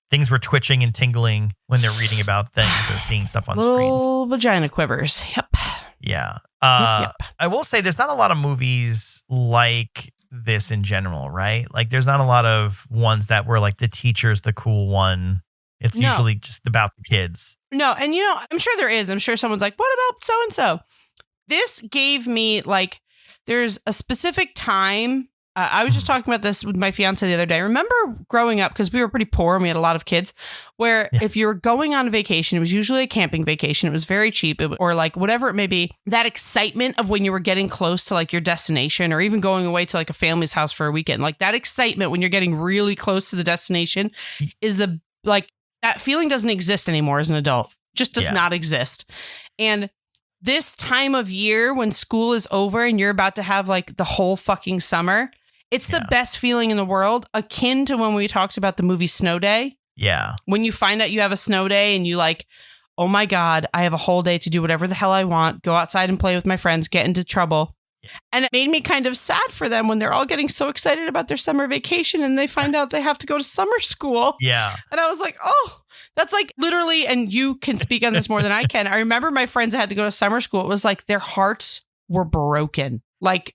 Speaker 1: things were twitching and tingling when they're reading about things or seeing stuff on screens.
Speaker 2: Little vagina quivers. Yep.
Speaker 1: Yeah.
Speaker 2: Yep.
Speaker 1: I will say there's not a lot of movies like this in general, right? Like there's not a lot of ones that were like the teacher's the cool one. It's usually just about the kids.
Speaker 2: No, and I'm sure there is. I'm sure someone's like, what about so-and-so? This gave me like, there's a specific time. I was just talking about this with my fiance the other day. Remember growing up, because we were pretty poor and we had a lot of kids, where if you were going on a vacation, it was usually a camping vacation. It was very cheap, or like whatever it may be. That excitement of when you were getting close to like your destination, or even going away to like a family's house for a weekend, like that excitement when you're getting really close to the destination is that feeling doesn't exist anymore as an adult. Just does not exist. And this time of year when school is over and you're about to have like the whole fucking summer, It's the best feeling in the world, akin to when we talked about the movie Snow Day.
Speaker 1: Yeah.
Speaker 2: When you find out you have a snow day and you like, oh my God, I have a whole day to do whatever the hell I want, go outside and play with my friends, get into trouble. And it made me kind of sad for them when they're all getting so excited about their summer vacation and they find out they have to go to summer school.
Speaker 1: Yeah.
Speaker 2: And I was like, oh, that's like literally, and you can speak on this more than I can. I remember my friends that had to go to summer school. It was like their hearts were broken. Like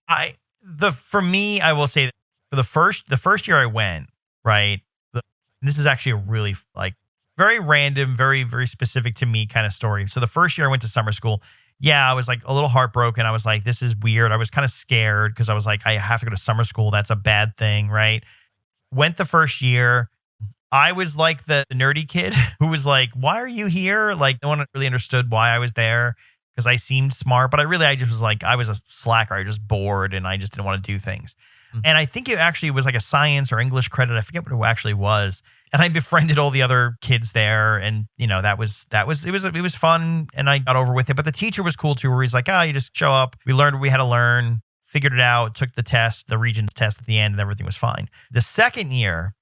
Speaker 1: for me, I will say that for the first year I went, right. This is actually a really like very random, very, very specific to me kind of story. So the first year I went to summer school, I was like a little heartbroken. I was like, this is weird. I was kind of scared because I was like, I have to go to summer school. That's a bad thing, right? Went the first year. I was like the nerdy kid who was like, why are you here? Like no one really understood why I was there because I seemed smart, but I just was like, I was a slacker. I was just bored and I just didn't want to do things. And I think it actually was like a science or English credit. I forget what it actually was. And I befriended all the other kids there. And, you know, it was fun. And I got over with it. But the teacher was cool too, where he's like, you just show up. We learned what we had to learn, figured it out, took the test, the Regents test at the end, and everything was fine. The second year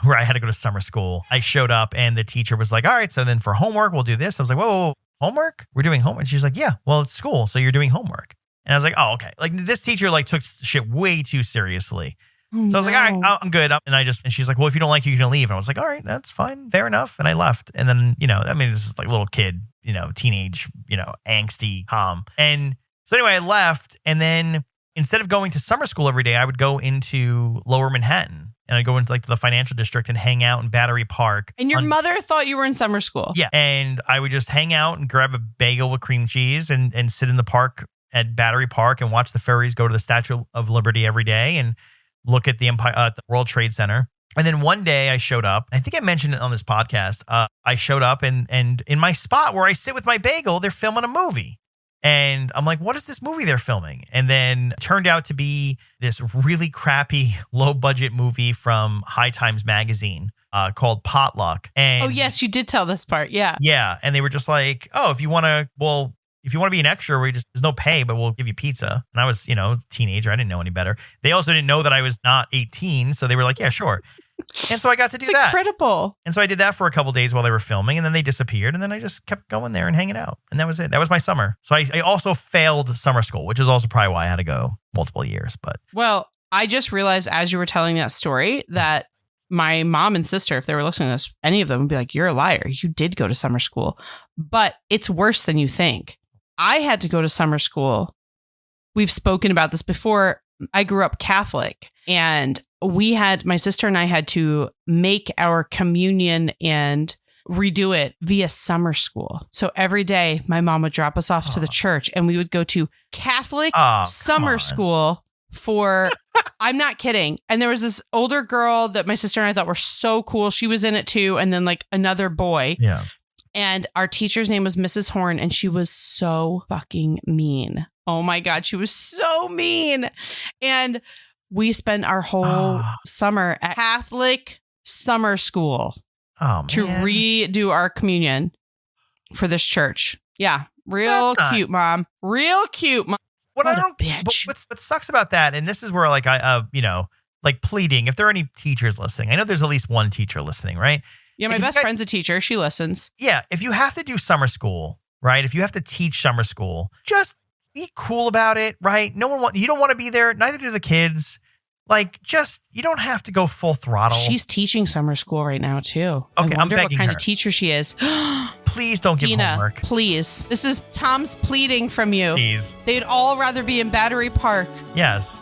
Speaker 1: where I had to go to summer school, I showed up and the teacher was like, all right, so then for homework, we'll do this. I was like, whoa, homework? We're doing homework? And she's like, yeah, well, it's school. So you're doing homework. And I was like, oh, okay. Like this teacher like took shit way too seriously. So I was like, all right, I'm good. And she's like, well, if you don't like it, you can leave. And I was like, all right, that's fine. Fair enough. And I left. And then, you know, I mean, this is like little kid, you know, teenage, you know, angsty Tom. And so anyway, I left. And then instead of going to summer school every day, I would go into Lower Manhattan. And I'd go into like the financial district and hang out in Battery Park.
Speaker 2: And your mother thought you were in summer school.
Speaker 1: Yeah. And I would just hang out and grab a bagel with cream cheese and sit in the park at Battery Park and watch the ferries go to the Statue of Liberty every day and look at the the World Trade Center. And then one day I showed up. I think I mentioned it on this podcast. I showed up and in my spot where I sit with my bagel, they're filming a movie. And I'm like, what is this movie they're filming? And then it turned out to be this really crappy, low budget movie from High Times magazine called Potluck. And
Speaker 2: oh, yes, you did tell this part. Yeah.
Speaker 1: Yeah. And they were just like, oh, if you want to be an extra, there's no pay, but we'll give you pizza. And I was, you know, a teenager. I didn't know any better. They also didn't know that I was not 18. So they were like, yeah, sure. And so I got to do that.
Speaker 2: Incredible.
Speaker 1: And so I did that for a couple days while they were filming, and then they disappeared. And then I just kept going there and hanging out. And that was it. That was my summer. So I also failed summer school, which is also probably why I had to go multiple years. But
Speaker 2: well, I just realized as you were telling that story that my mom and sister, if they were listening to this, any of them would be like, you're a liar. You did go to summer school. But it's worse than you think. I had to go to summer school. We've spoken about this before. I grew up Catholic, and my sister and I had to make our communion and redo it via summer school. So every day my mom would drop us off to the church and we would go to Catholic summer school for, I'm not kidding. And there was this older girl that my sister and I thought were so cool. She was in it too. And then like another boy.
Speaker 1: Yeah.
Speaker 2: And our teacher's name was Mrs. Horn, and she was so fucking mean. Oh my God, she was so mean. And we spent our whole summer at Catholic summer school to redo our communion for this church. Yeah, real cute, Mom. Real cute, Mom.
Speaker 1: What
Speaker 2: Bitch.
Speaker 1: sucks about that, and this is where like I you know, like pleading, if there are any teachers listening, I know there's at least one teacher listening, right?
Speaker 2: Yeah, my best friend's a teacher. She listens.
Speaker 1: Yeah, if you have to do summer school, right? If you have to teach summer school, just be cool about it, right? You don't want to be there. Neither do the kids. Like, you don't have to go full throttle.
Speaker 2: She's teaching summer school right now, too.
Speaker 1: Okay,
Speaker 2: I wonder
Speaker 1: I'm begging
Speaker 2: what kind
Speaker 1: her.
Speaker 2: of teacher she is.
Speaker 1: Please don't give
Speaker 2: Gina,
Speaker 1: homework.
Speaker 2: Please. This is Tom's pleading from you.
Speaker 1: Please.
Speaker 2: They'd all rather be in Battery Park.
Speaker 1: Yes.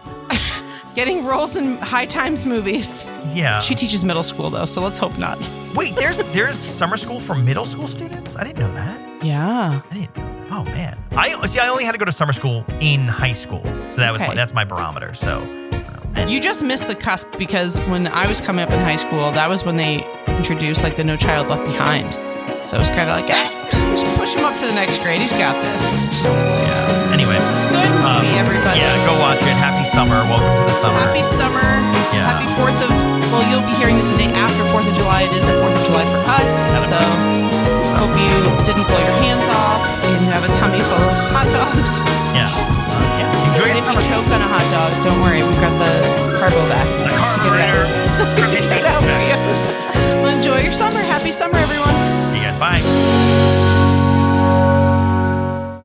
Speaker 2: Getting roles in High Times movies.
Speaker 1: Yeah.
Speaker 2: She teaches middle school, though, so let's hope not.
Speaker 1: Wait, there's summer school for middle school students? I didn't know that.
Speaker 2: Yeah.
Speaker 1: I didn't know that. Oh, man. I only had to go to summer school in high school. So that's my barometer. So.
Speaker 2: You just missed the cusp, because when I was coming up in high school, that was when they introduced like the No Child Left Behind. So it was kind of like, just push him up to the next grade. He's got this.
Speaker 1: Yeah. Anyway.
Speaker 2: Good movie, everybody.
Speaker 1: Yeah, go watch it. Happy summer. Welcome to the summer.
Speaker 2: Happy summer.
Speaker 1: Yeah.
Speaker 2: Happy 4th of... Well, you'll be hearing this the day after 4th of July. It is the 4th of July for us. So hope you didn't blow your hands off and you have a tummy full of hot dogs.
Speaker 1: Yeah. Enjoy your
Speaker 2: If
Speaker 1: summer.
Speaker 2: you choke on a hot dog, don't worry. We've got the carbo vac. Happy summer, everyone.